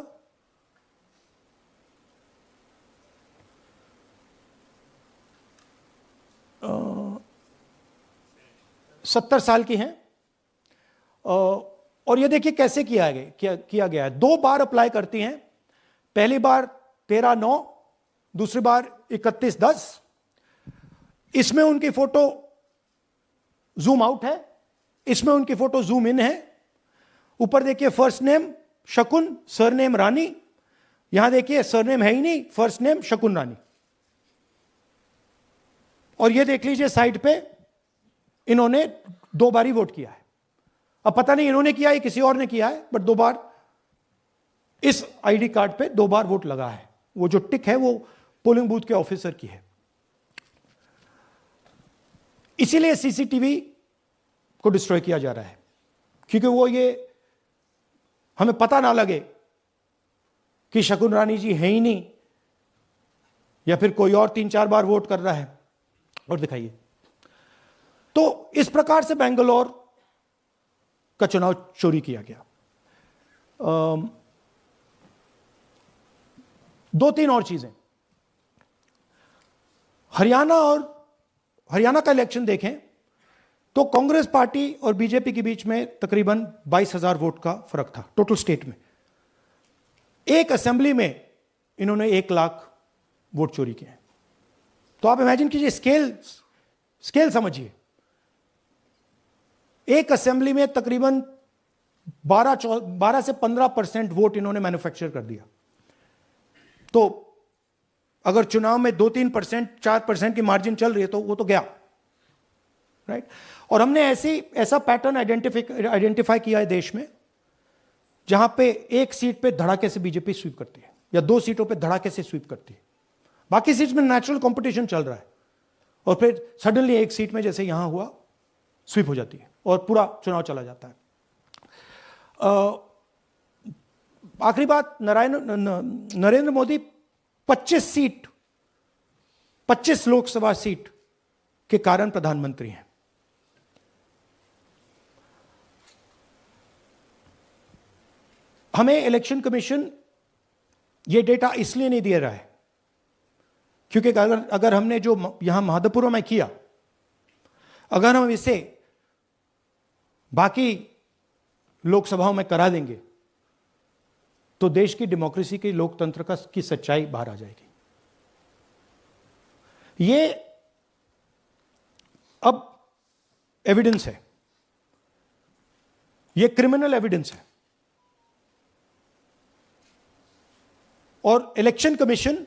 अ, 70 साल की हैं। और ये देखिए कैसे किया गया है। 2 बार अप्लाई करती हैं, पहली बार 13/9, दूसरी बार 31/10। इसमें उनकी फोटो जूम आउट है, इसमें उनकी फोटो जूम इन है। ऊपर देखिए फर्स्ट नेम शकुन, सरनेम रानी। यहां देखिए सरनेम है ही नहीं, फर्स्ट नेम शकुन रानी। और ये देख लीजिए साइड पे इन्होंने 2 बार ही वोट किया है। अब पता नहीं इन्होंने किया है किसी और ने किया है, बट 2 बार इस आईडी कार्ड पे 2 बार वोट लगा है। वो जो टिक है वो पोलिंग बूथ के ऑफिसर की है। इसीलिए सीसीटीवी को डिस्ट्रॉय किया जा रहा है, क्योंकि वो ये हमें पता ना लगे कि शकुन रानी जी है ही नहीं, या फिर कोई और 3-4 बार वोट कर रहा है। और दिखाइए, तो इस प्रकार से बेंगलोर का चुनाव चोरी किया गया। 2-3 और चीजें। हरियाणा का इलेक्शन देखें तो कांग्रेस पार्टी और बीजेपी के बीच में तकरीबन 22,000 वोट का फर्क था टोटल स्टेट में। एक असेंबली में इन्होंने 1 लाख वोट चोरी किए हैं। तो आप इमेजिन कीजिए, स्केल समझिए। एक असेंबली में तकरीबन 12 से 15% वोट इन्होंने मैन्युफैक्चर कर दिया। तो अगर चुनाव में 2-3%, 4% की मार्जिन चल रही है तो वो तो गया, राइट। और हमने ऐसा पैटर्न आइडेंटिफाई किया है देश में, जहां पे एक सीट पे धड़ाके से बीजेपी स्वीप करती है, या 2 सीटों पे धड़ाके से स्वीप करती है। बाकी सीट्स में नेचुरल कंपटीशन चल रहा है, और फिर सडनली एक सीट में जैसे यहां हुआ स्वीप हो जाती है और पूरा चुनाव चला जाता है। आखिरी बात, नरेंद्र मोदी 25 लोकसभा सीट के कारण प्रधानमंत्री हैं। हमें इलेक्शन कमीशन ये डेटा इसलिए नहीं दे रहा है क्योंकि अगर हमने जो यहां महादपुर में किया, अगर हम इसे बाकी लोकसभाओं में करा देंगे तो देश की डेमोक्रेसी की, लोकतंत्र की सच्चाई बाहर आ जाएगी। ये अब एविडेंस है, ये क्रिमिनल एविडेंस है, और इलेक्शन कमीशन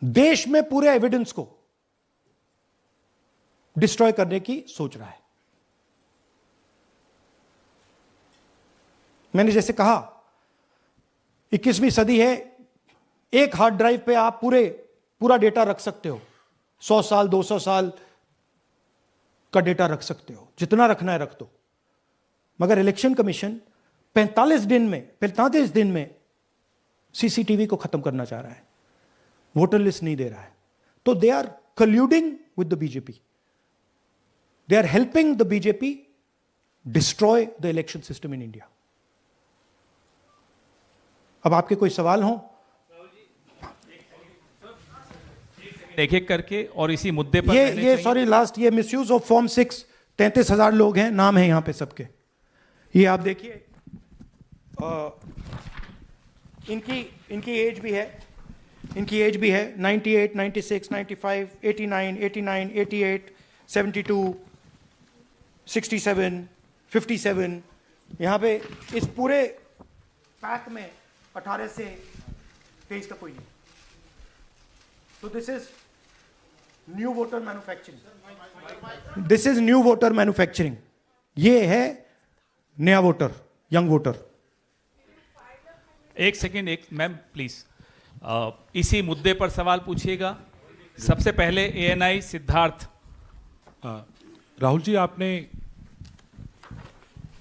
देश में पूरे एविडेंस को डिस्ट्रॉय करने की सोच रहा है। मैंने जैसे कहा 21वीं सदी है, एक हार्ड ड्राइव पे आप पूरा डेटा रख सकते हो, 100 साल 200 साल का डेटा रख सकते हो, जितना रखना है रख दो। मगर इलेक्शन कमीशन 45 दिन में सीसीटीवी को खत्म करना चाह रहा है, वोटर लिस्ट नहीं दे रहा है. तो they are colluding with the BJP. They are helping the BJP destroy the election system in India. अब आपके कोई सवाल हो? एक एक करके और इसी मुद्दे पर ये सॉरी लास्ट, ये मिसयूज ऑफ फॉर्म 6, 33,000 लोग हैं, नाम है यहां पे सबके. ये आप देखिए, इनकी एज भी है, 98, 96, 95, 89, 88, 72, 67, 57. यहां पे इस पूरे पैक में 18 से 23 का कोई नहीं. तो this is new voter manufacturing. This is new voter manufacturing. ये है नया वोटर, यंग वोटर. एक सेकेंड, एक मैम प्लीज, इसी मुद्दे पर सवाल पूछिएगा. सबसे पहले एएनआई सिद्धार्थ. राहुल जी, आपने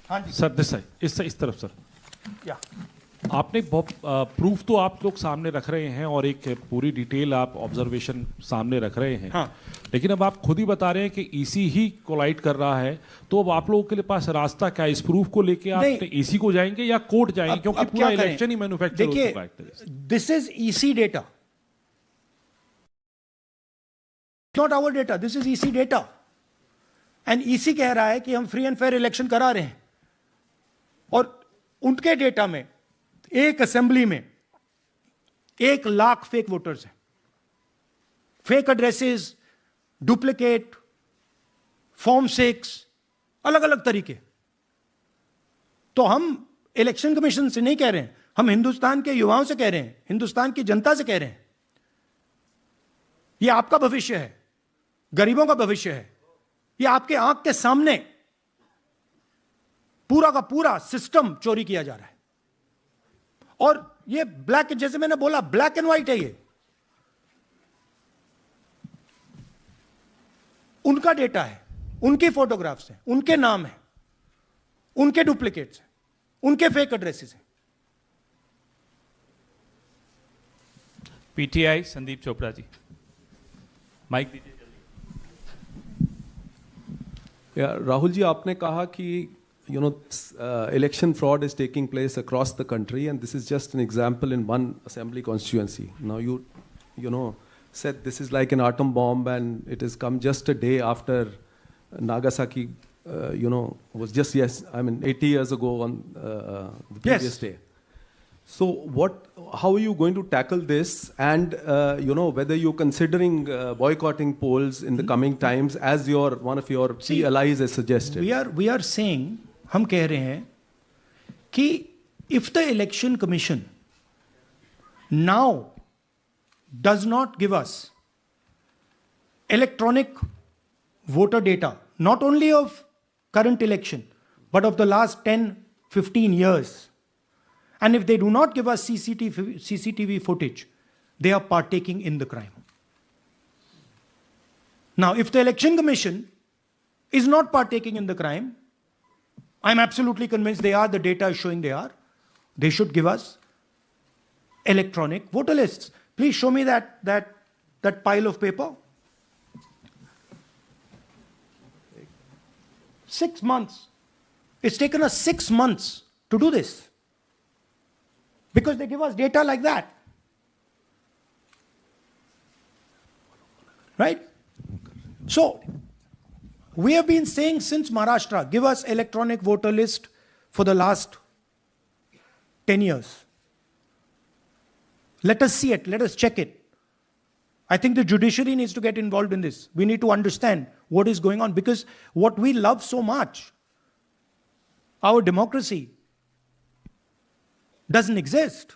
हाँ जी सर इस तरफ सर, या आपने बहुत प्रूफ तो आप लोग सामने रख रहे हैं और एक पूरी डिटेल आप ऑब्जर्वेशन सामने रख रहे हैं. हाँ. लेकिन अब आप खुद ही बता रहे हैं कि ईसी ही कोलाइड कर रहा है, तो अब आप लोगों के लिए पास रास्ता क्या है? इस प्रूफ को लेके आप ईसी को जाएंगे या कोर्ट जाएंगे? क्योंकि पूरा इलेक्शन ही मैन्युफैक्चर हो चुका है. This is EC data, not our data. This is EC data. And EC कह रहा है कि हम फ्री एंड फेयर इलेक्शन करा रहे हैं, और उनके डेटा में एक असेंबली में 1 लाख फेक वोटर्स हैं. फेक एड्रेसेस, डुप्लीकेट, फॉर्म 6, अलग अलग तरीके. तो हम इलेक्शन कमीशन से नहीं कह रहे हैं, हम हिंदुस्तान के युवाओं से कह रहे हैं, हिंदुस्तान की जनता से कह रहे हैं, ये आपका भविष्य है, गरीबों का भविष्य है. ये आपके आंख के सामने पूरा का पूरा सिस्टम चोरी किया जा रहा है. और ये ब्लैक, जैसे मैंने बोला, ब्लैक एंड व्हाइट है. ये उनका डेटा है, उनकी फोटोग्राफ्स हैं, उनके नाम हैं, उनके डुप्लीकेट्स हैं, उनके फेक एड्रेसेस हैं. पीटीआई संदीप चोपड़ा जी, माइक दीजिए. राहुल जी, आपने कहा कि election fraud is taking place across the country, and this is just an example in one assembly constituency. Now you know said this is like an atom bomb, and it has come just a day after Nagasaki. Was just 80 years ago on the previous day. So how are you going to tackle this? And whether you're considering boycotting polls in the coming times, as one of your key allies has suggested. We are saying, हम कह रहे हैं कि if the election commission now does not give us electronic voter data, not only of current election, but of the last 10-15 years, and if they do not give us CCTV footage, they are partaking in the crime. Now, if the election commission is not partaking in the crime, I'm absolutely convinced they are. The data is showing they are. They should give us electronic voter lists. Please show me that pile of paper. 6 months. It's taken us 6 months to do this, because they give us data like that. Right? So, we have been saying since Maharashtra, give us electronic voter list for the last 10 years. Let us see it. Let us check it. I think the judiciary needs to get involved in this. We need to understand what is going on, because what we love so much, our democracy, doesn't exist.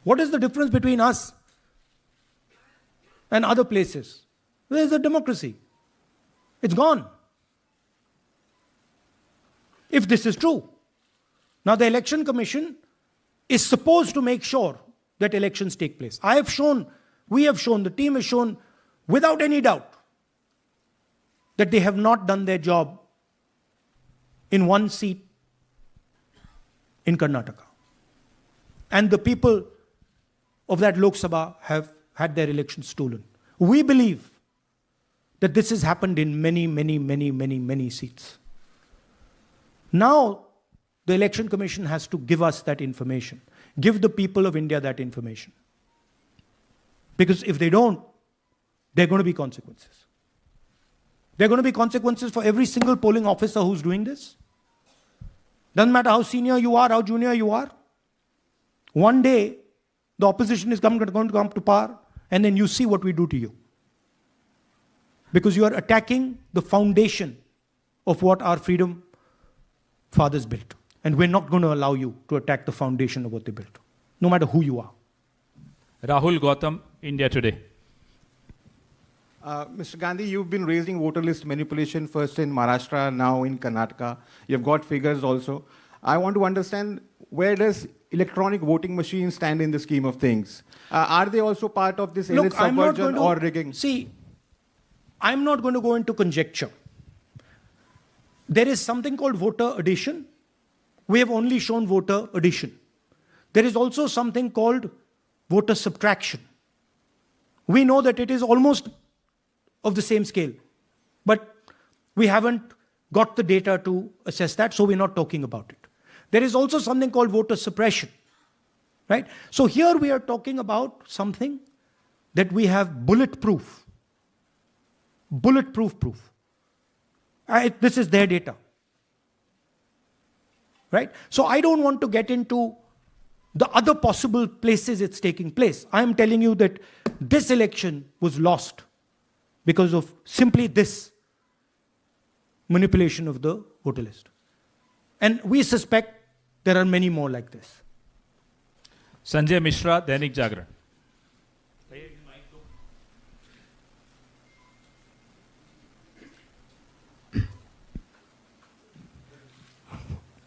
What is the difference between us and other places? Where is the democracy? It's gone. If this is true. Now the election commission is supposed to make sure that elections take place. We have shown, the team has shown without any doubt that they have not done their job in one seat in Karnataka. And the people of that Lok Sabha have had their elections stolen. We believe that this has happened in many seats. Now, the Election Commission has to give us that information. Give the people of India that information. Because if they don't, there are going to be consequences. There are going to be consequences for every single polling officer who's doing this. Doesn't matter how senior you are, how junior you are. One day, the opposition is going to come to power, and then you see what we do to you. Because you are attacking the foundation of what our freedom fathers built. And we're not going to allow you to attack the foundation of what they built, no matter who you are. Rahul Gautam, India Today. Mr. Gandhi, you've been raising voter list manipulation first in Maharashtra, now in Karnataka. You've got figures also. I want to understand, where does electronic voting machines stand in the scheme of things? Are they also part of this elite subversion or rigging? See, I'm not going to go into conjecture. There is something called voter addition. We have only shown voter addition. There is also something called voter subtraction. We know that it is almost of the same scale, but we haven't got the data to assess that, so we're not talking about it. There is also something called voter suppression, right? So here we are talking about something that we have bulletproof proof. This is their data, right? So I don't want to get into the other possible places it's taking place. I am telling you that this election was lost because of simply this manipulation of the voter list. And we suspect there are many more like this. Sanjay Mishra, Dainik Jagran.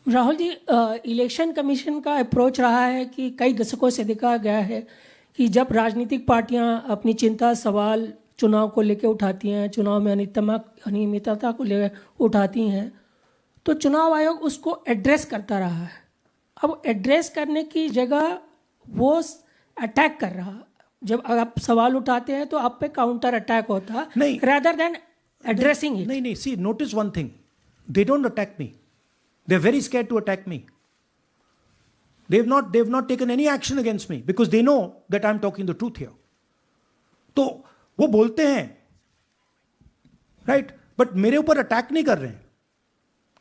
Rahul ji, election commission का approach रहा है कि कई दशकों से देखा गया है कि जब राजनीतिक पार्टियां अपनी चिंता सवाल चुनाव को लेकर उठाती हैं, चुनाव में अनियमितता को लेकर उठाती हैं, तो चुनाव आयोग उसको एड्रेस करता रहा है। अब एड्रेस करने की जगह वो अटैक कर रहा। जब आप सवाल उठाते हैं तो आप पे काउंटर अटैक होता है rather than addressing it. नहीं, see, notice one thing. They don't attack me. They're very scared to attack me. They've not taken any action against me because they know that I'm talking the truth here. तो वो बोलते हैं, right? But मेरे ऊपर attack नहीं कर रहे हैं,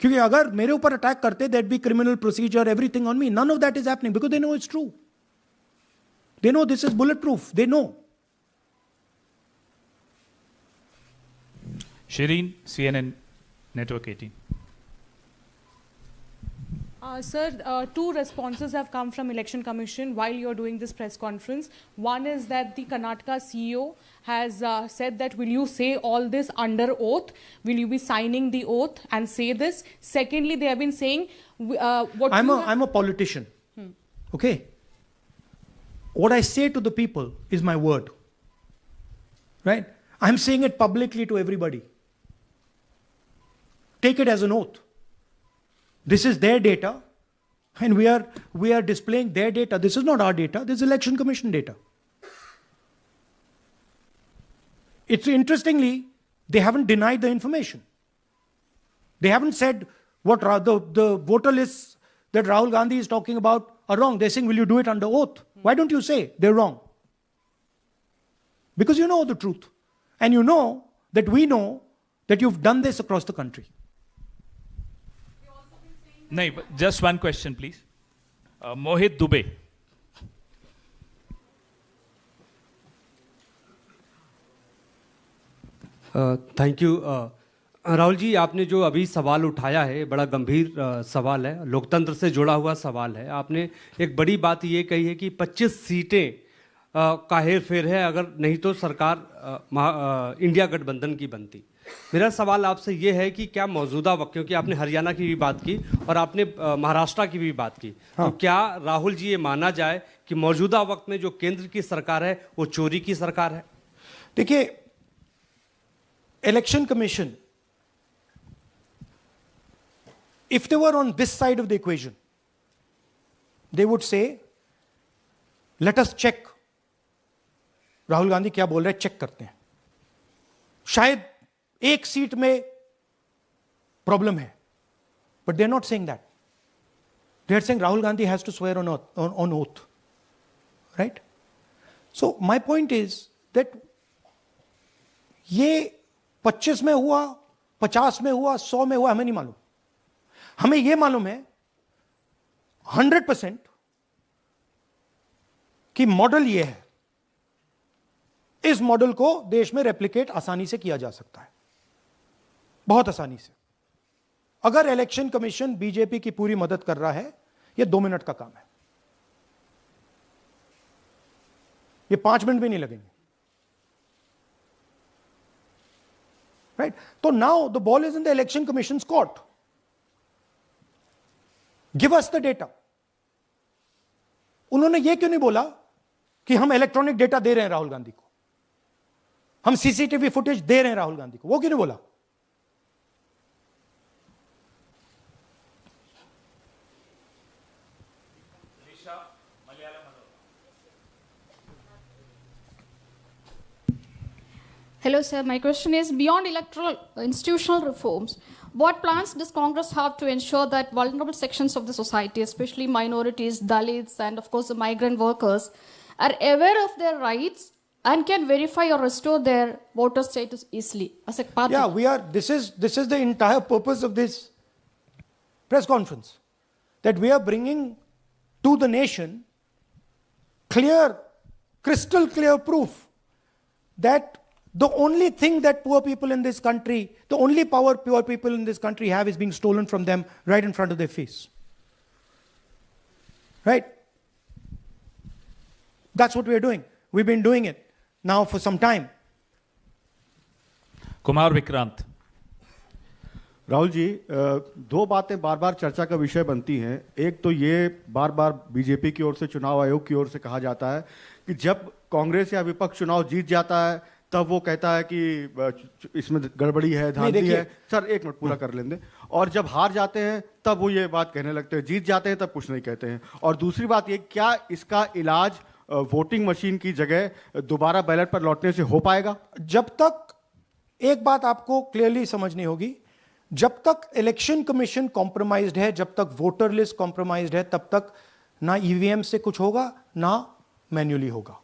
क्योंकि अगर मेरे ऊपर अटैक करते, there'd be criminal procedure, everything on me. None of that is happening because they know it's true. They know this is bulletproof. They know. Shireen, CNN Network 18. Sir, two responses have come from Election Commission while you're doing this press conference. One is that the Karnataka CEO has said that, will you say all this under oath? Will you be signing the oath and say this? Secondly, they have been saying I'm a politician. Okay? What I say to the people is my word. Right? I'm saying it publicly to everybody. Take it as an oath. This is their data, and we are displaying their data. This is not our data. This is Election Commission data. It's interestingly, they haven't denied the information. They haven't said what the voter lists that Rahul Gandhi is talking about are wrong. They're saying, will you do it under oath? Why don't you say they're wrong? Because you know the truth. And you know that we know that you've done this across the country. No, just one question, please. Mohit Dubey. Thank you. Rahul ji, आपने जो अभी सवाल उठाया है बड़ा गंभीर सवाल है, लोकतंत्र से जुड़ा हुआ सवाल है। आपने एक बड़ी बात ये कही है कि 25 सीटें का हेर फेर है, अगर नहीं तो सरकार इंडिया गठबंधन की बनती। मेरा सवाल आपसे ये है कि क्या मौजूदा वक्त, क्योंकि आपने हरियाणा की भी बात की और आपने महाराष्ट्र की भी बात की, तो क्या राहुल जी ये माना जाए कि मौजूदा वक्त में जो केंद्र की सरकार है वो चोरी की सरकार है? देखिए, election commission if they were on this side of the equation, they would say, let us check. Rahul Gandhi क्या बोल रहे हैं, चेक करते हैं. शायद एक सीट में प्रॉब्लम है, but they're not saying that. They're saying Rahul Gandhi has to swear on oath. Right? So my point is that ये 25 में हुआ, 50 में हुआ, 100 में हुआ, हमें नहीं मालूम. हमें ये मालूम है 100% कि मॉडल ये है. इस मॉडल को देश में रेप्लिकेट आसानी से किया जा सकता है, बहुत आसानी से. अगर इलेक्शन कमीशन बीजेपी की पूरी मदद कर रहा है, यह 2 मिनट का काम है. ये 5 मिनट भी नहीं लगेंगे. राइट? तो now the ball is in the election commissions court. Give us the data. उन्होंने ये क्यों नहीं बोला कि हम इलेक्ट्रॉनिक डेटा दे रहे हैं राहुल गांधी को, हम सीसीटीवी फुटेज दे रहे हैं राहुल गांधी को? वो क्यों नहीं बोला? Hello, sir. My question is, beyond electoral institutional reforms, what plans does Congress have to ensure that vulnerable sections of the society, especially minorities, Dalits, and of course the migrant workers, are aware of their rights and can verify or restore their voter status easily as a party? Yeah, we are. This is the entire purpose of this press conference, that we are bringing to the nation clear, crystal clear proof that the only thing that poor people in this country, the only power poor people in this country have is being stolen from them right in front of their face. Right? That's what we're doing. We've been doing it now for some time. Kumar Vikrant. Rahul ji, दो बातें बार बार चर्चा का विषय बनती हैं. एक तो ये बार बार बीजेपी की ओर से, चुनाव आयोग की ओर से कहा जाता है कि जब कांग्रेस या विपक्ष चुनाव जीत जाता है तब वो कहता है कि इसमें गड़बड़ी है, धांधली है. सर एक मिनट पूरा कर लेंगे. और जब हार जाते हैं तब वो ये बात कहने लगते हैं, जीत जाते हैं तब कुछ नहीं कहते हैं. और दूसरी बात ये, क्या इसका इलाज वोटिंग मशीन की जगह दोबारा बैलेट पर लौटने से हो पाएगा? जब तक, एक बात आपको क्लियरली समझनी होगी, जब तक इलेक्शन कमीशन कॉम्प्रोमाइज्ड है, जब तक वोटर लिस्ट कॉम्प्रोमाइज्ड है, तब तक ना ईवीएम से कुछ होगा ना मैन्युअली होगा.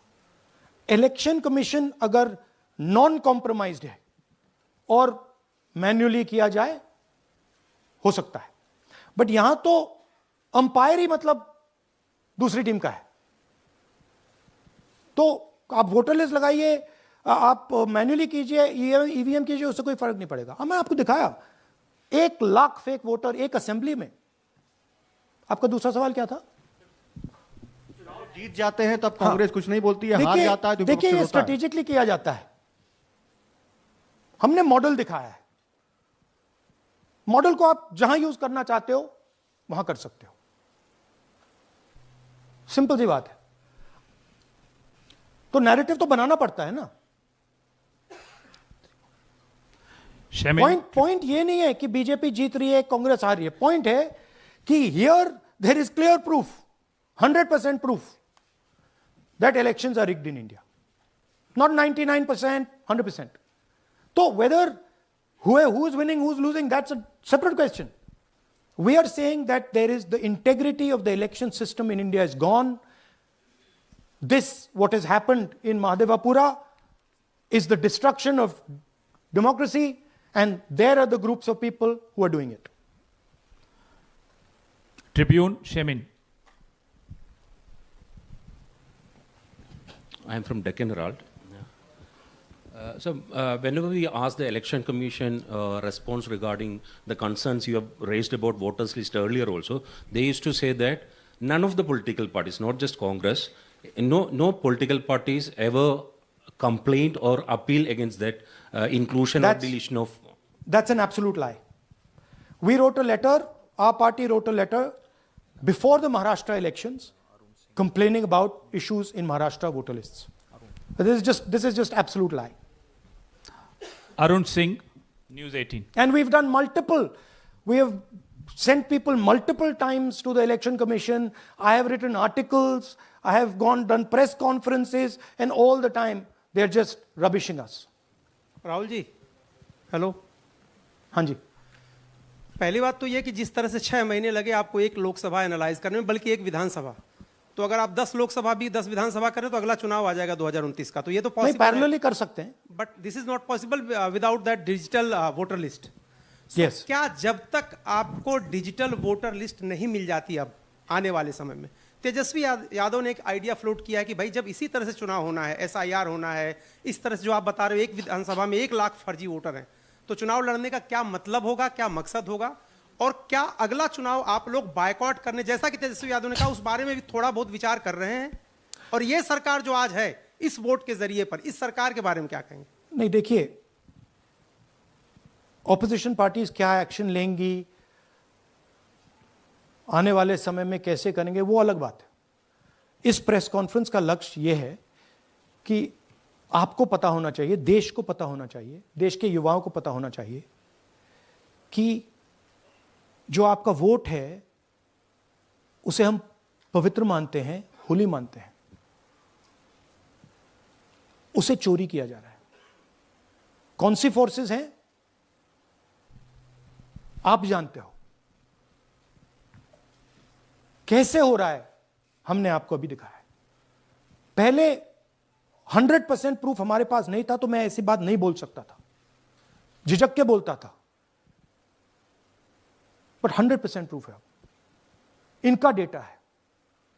इलेक्शन कमीशन अगर नॉन कॉम्प्रोमाइज्ड है और मैन्युअली किया जाए, हो सकता है. बट यहां तो अंपायर ही मतलब दूसरी टीम का है. तो आप वोटर लिस्ट लगाइए, आप मैन्युअली कीजिए, ईवीएम कीजिए, उससे कोई फर्क नहीं पड़ेगा. मैं आपको दिखाया 1 लाख फेक वोटर एक असेंबली में. आपका दूसरा सवाल क्या था? जीत जाते हैं तब कांग्रेस कुछ नहीं बोलती है, हार जाता है तो देखिए, ये स्ट्रेटेजिकली किया जाता है. हमने मॉडल दिखाया है. मॉडल को आप जहां यूज करना चाहते हो वहां कर सकते हो. सिंपल सी बात है. तो नैरेटिव तो बनाना पड़ता है ना. पॉइंट ये नहीं है कि बीजेपी जीत रही है, कांग्रेस हार रही है. पॉइंट है कि here there is clear proof, 100% proof that elections are rigged in India. Not 99%, 100%. So whether who is winning, who's losing, that's a separate question. We are saying that there is the integrity of the election system in India is gone. This, what has happened in Mahadevapura, is the destruction of democracy, and there are the groups of people who are doing it. Tribune, Shemin. I am from Deccan Herald. So whenever we ask the Election Commission response regarding the concerns you have raised about voters list earlier also, they used to say that none of the political parties, not just Congress, no political parties ever complained or appeal against that inclusion or deletion of... That's an absolute lie. We wrote a letter, our party wrote a letter before the Maharashtra elections complaining about issues in Maharashtra voter lists. This is just absolute lie. Arun Singh, News 18. And we've done multiple. We have sent people multiple times to the election commission. I have written articles. I have done press conferences, and all the time they're just rubbishing us. Rahul ji, hello. हाँ जी. पहली बात तो ये कि जिस तरह से 6 महीने लगे आपको एक लोकसभा एनालाइज करने में, बल्कि एक विधानसभा, तो अगर आप 10 लोकसभा भी 10 विधानसभा करें तो अगला चुनाव आ जाएगा 2029 का. तो ये तो पॉसिबल पैरेलली कर सकते हैं. But this is not possible without that digital voter list. Yes. क्या जब तक आपको डिजिटल वोटर लिस्ट नहीं मिल जाती अब आने वाले समय में, तेजस्वी यादव ने एक आइडिया फ्लोट किया है कि भाई जब इसी तरह से चुनाव होना है, SIR होना है, इस तरह से जो आप बता रहे हो एक विधानसभा में 1 लाख फर्जी वोटर हैं, तो चुनाव लड़ने का क्या मतलब होगा, क्या मकसद होगा, और क्या अगला चुनाव आप लोग बायकॉट करने, जैसा कि तेजस्वी यादव ने कहा, उस बारे में भी थोड़ा बहुत विचार कर रहे हैं? और ये सरकार जो आज है इस वोट के जरिए पर, इस सरकार के बारे में क्या कहेंगे? नहीं, देखिए, ऑपोजिशन पार्टीज क्या एक्शन लेंगी, आने वाले समय में कैसे करेंगे, वो अलग बात है. इस प्रेस कॉन्फ्रेंस का लक्ष्य यह है कि आपको पता होना चाहिए, देश को पता होना चाहिए, देश के युवाओं को पता होना चाहिए कि जो आपका वोट है उसे हम पवित्र मानते हैं, होली मानते हैं, उसे चोरी किया जा रहा है. कौन सी फोर्सेस हैं आप जानते हो, कैसे हो रहा है हमने आपको अभी दिखाया है. पहले 100% प्रूफ हमारे पास नहीं था तो मैं ऐसी बात नहीं बोल सकता था, झिझक के बोलता था, बट 100% प्रूफ है. इनका डेटा है,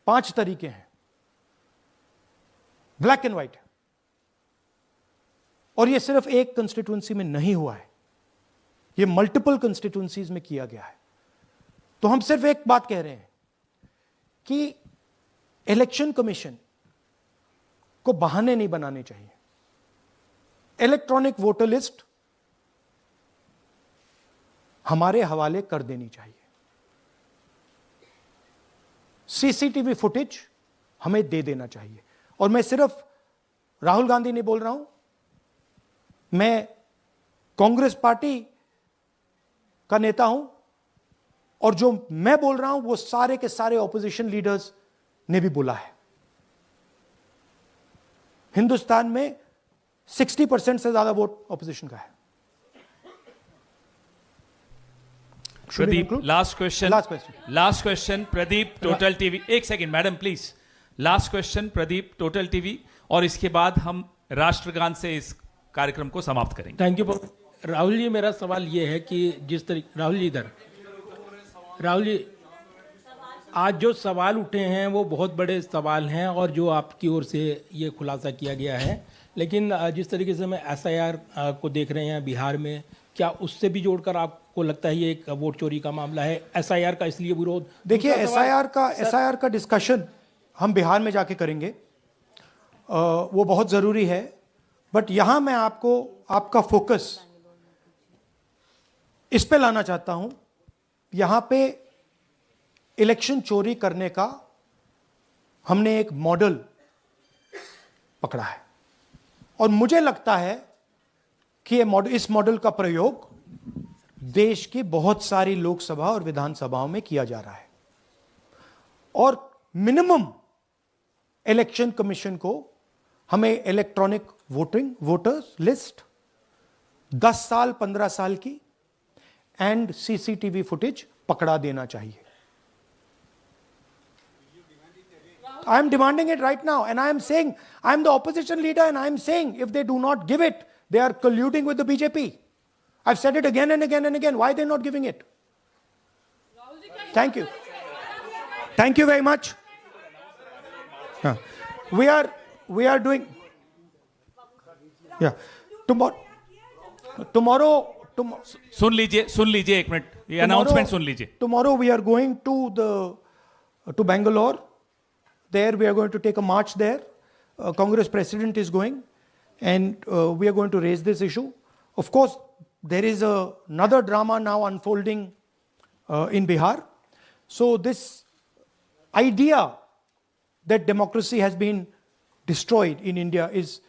5 तरीके हैं, ब्लैक एंड व्हाइट है, और यह सिर्फ एक कंस्टिट्यूएंसी में नहीं हुआ है, यह मल्टीपल कंस्टिट्यूएंसीज में किया गया है. तो हम सिर्फ एक बात कह रहे हैं कि इलेक्शन कमीशन को बहाने नहीं बनाने चाहिए. इलेक्ट्रॉनिक वोटर लिस्ट हमारे हवाले कर देनी चाहिए. सीसीटीवी फुटेज हमें दे देना चाहिए. और मैं सिर्फ राहुल गांधी नहीं बोल रहा हूं, मैं कांग्रेस पार्टी का नेता हूं, और जो मैं बोल रहा हूं वो सारे के सारे ऑपोजिशन लीडर्स ने भी बोला है. हिंदुस्तान में 60% से ज्यादा वोट ऑपोजिशन का है. Pradeep, last question Pradeep, total TV. एक second madam please. Last question Pradeep, total TV, और इसके बाद हम राष्ट्रगान से इस कार्यक्रम को समाप्त करेंगे. Thank you. राहुल जी, मेरा सवाल यह है कि जिस तरीके, राहुल जी आज जो सवाल उठे हैं वो बहुत बड़े सवाल हैं, और जो आपकी ओर से ये खुलासा किया गया है, लेकिन जिस तरीके से मैं SIR को देख रहे हैं बिहार में, क्या उससे भी जोड़कर आपको लगता है ये एक वोट चोरी का मामला है? SIR का इसलिए विरोध, देखिए SIR का डिस्कशन हम बिहार में जाके करेंगे, वो बहुत ज़रूरी है. बट यहां मैं आपका फोकस इस पे लाना चाहता हूं. यहां पे इलेक्शन चोरी करने का हमने एक मॉडल पकड़ा है, और मुझे लगता है कि इस मॉडल का प्रयोग देश की बहुत सारी लोकसभा और विधानसभाओं में किया जा रहा है. और मिनिमम इलेक्शन कमीशन को हमें इलेक्ट्रॉनिक वोटर्स लिस्ट 10 साल 15 साल की एंड सीसीटीवी फुटेज पकड़ा देना चाहिए. I am demanding it right now, and I am saying, I am the opposition leader, and I am saying, if they do not give it, they are colluding with the BJP. I've said it again and again and again. Why are they not giving it? Thank you. Thank you very much. We are doing. Yeah. Tomorrow. सुन लीजिए एक minute, ये announcement सुन लीजिए. Tomorrow we are going to Bangalore. There we are going to take a march there. Congress president is going, and we are going to raise this issue. Of course, there is another drama now unfolding in Bihar. So this idea that democracy has been destroyed in India is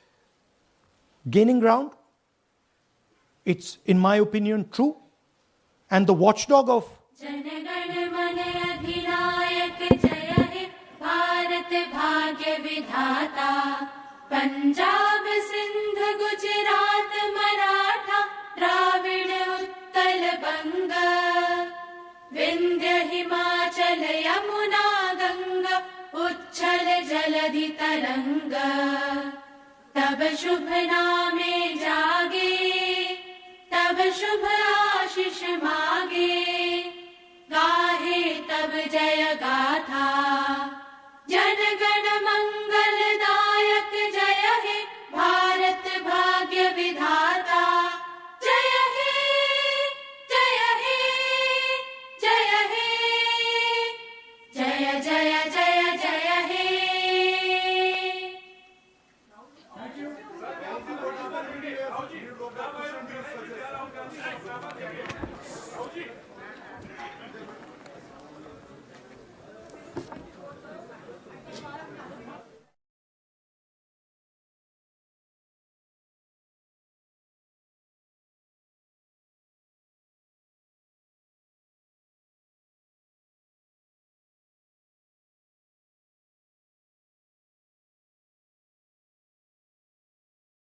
gaining ground. It's, in my opinion, true. And the watchdog of जनगण मन अधिनायक जय हे भारत भाग्य विधाता। पंजाब सिंध गुजरात मराठा द्राविड़ उत्कल बंग। विंध्य हिमाचल यमुना गंगा उच्छल जलधि तरंग। तब शुभ नामे जागे तब शुभ आशीष मागे। गाहे तब जय गाथा जनगण मंगलदायक जय हे भारत भाग्य विधाता। जय हे जय हे जय हे जय जय जय जय हे। Thank you.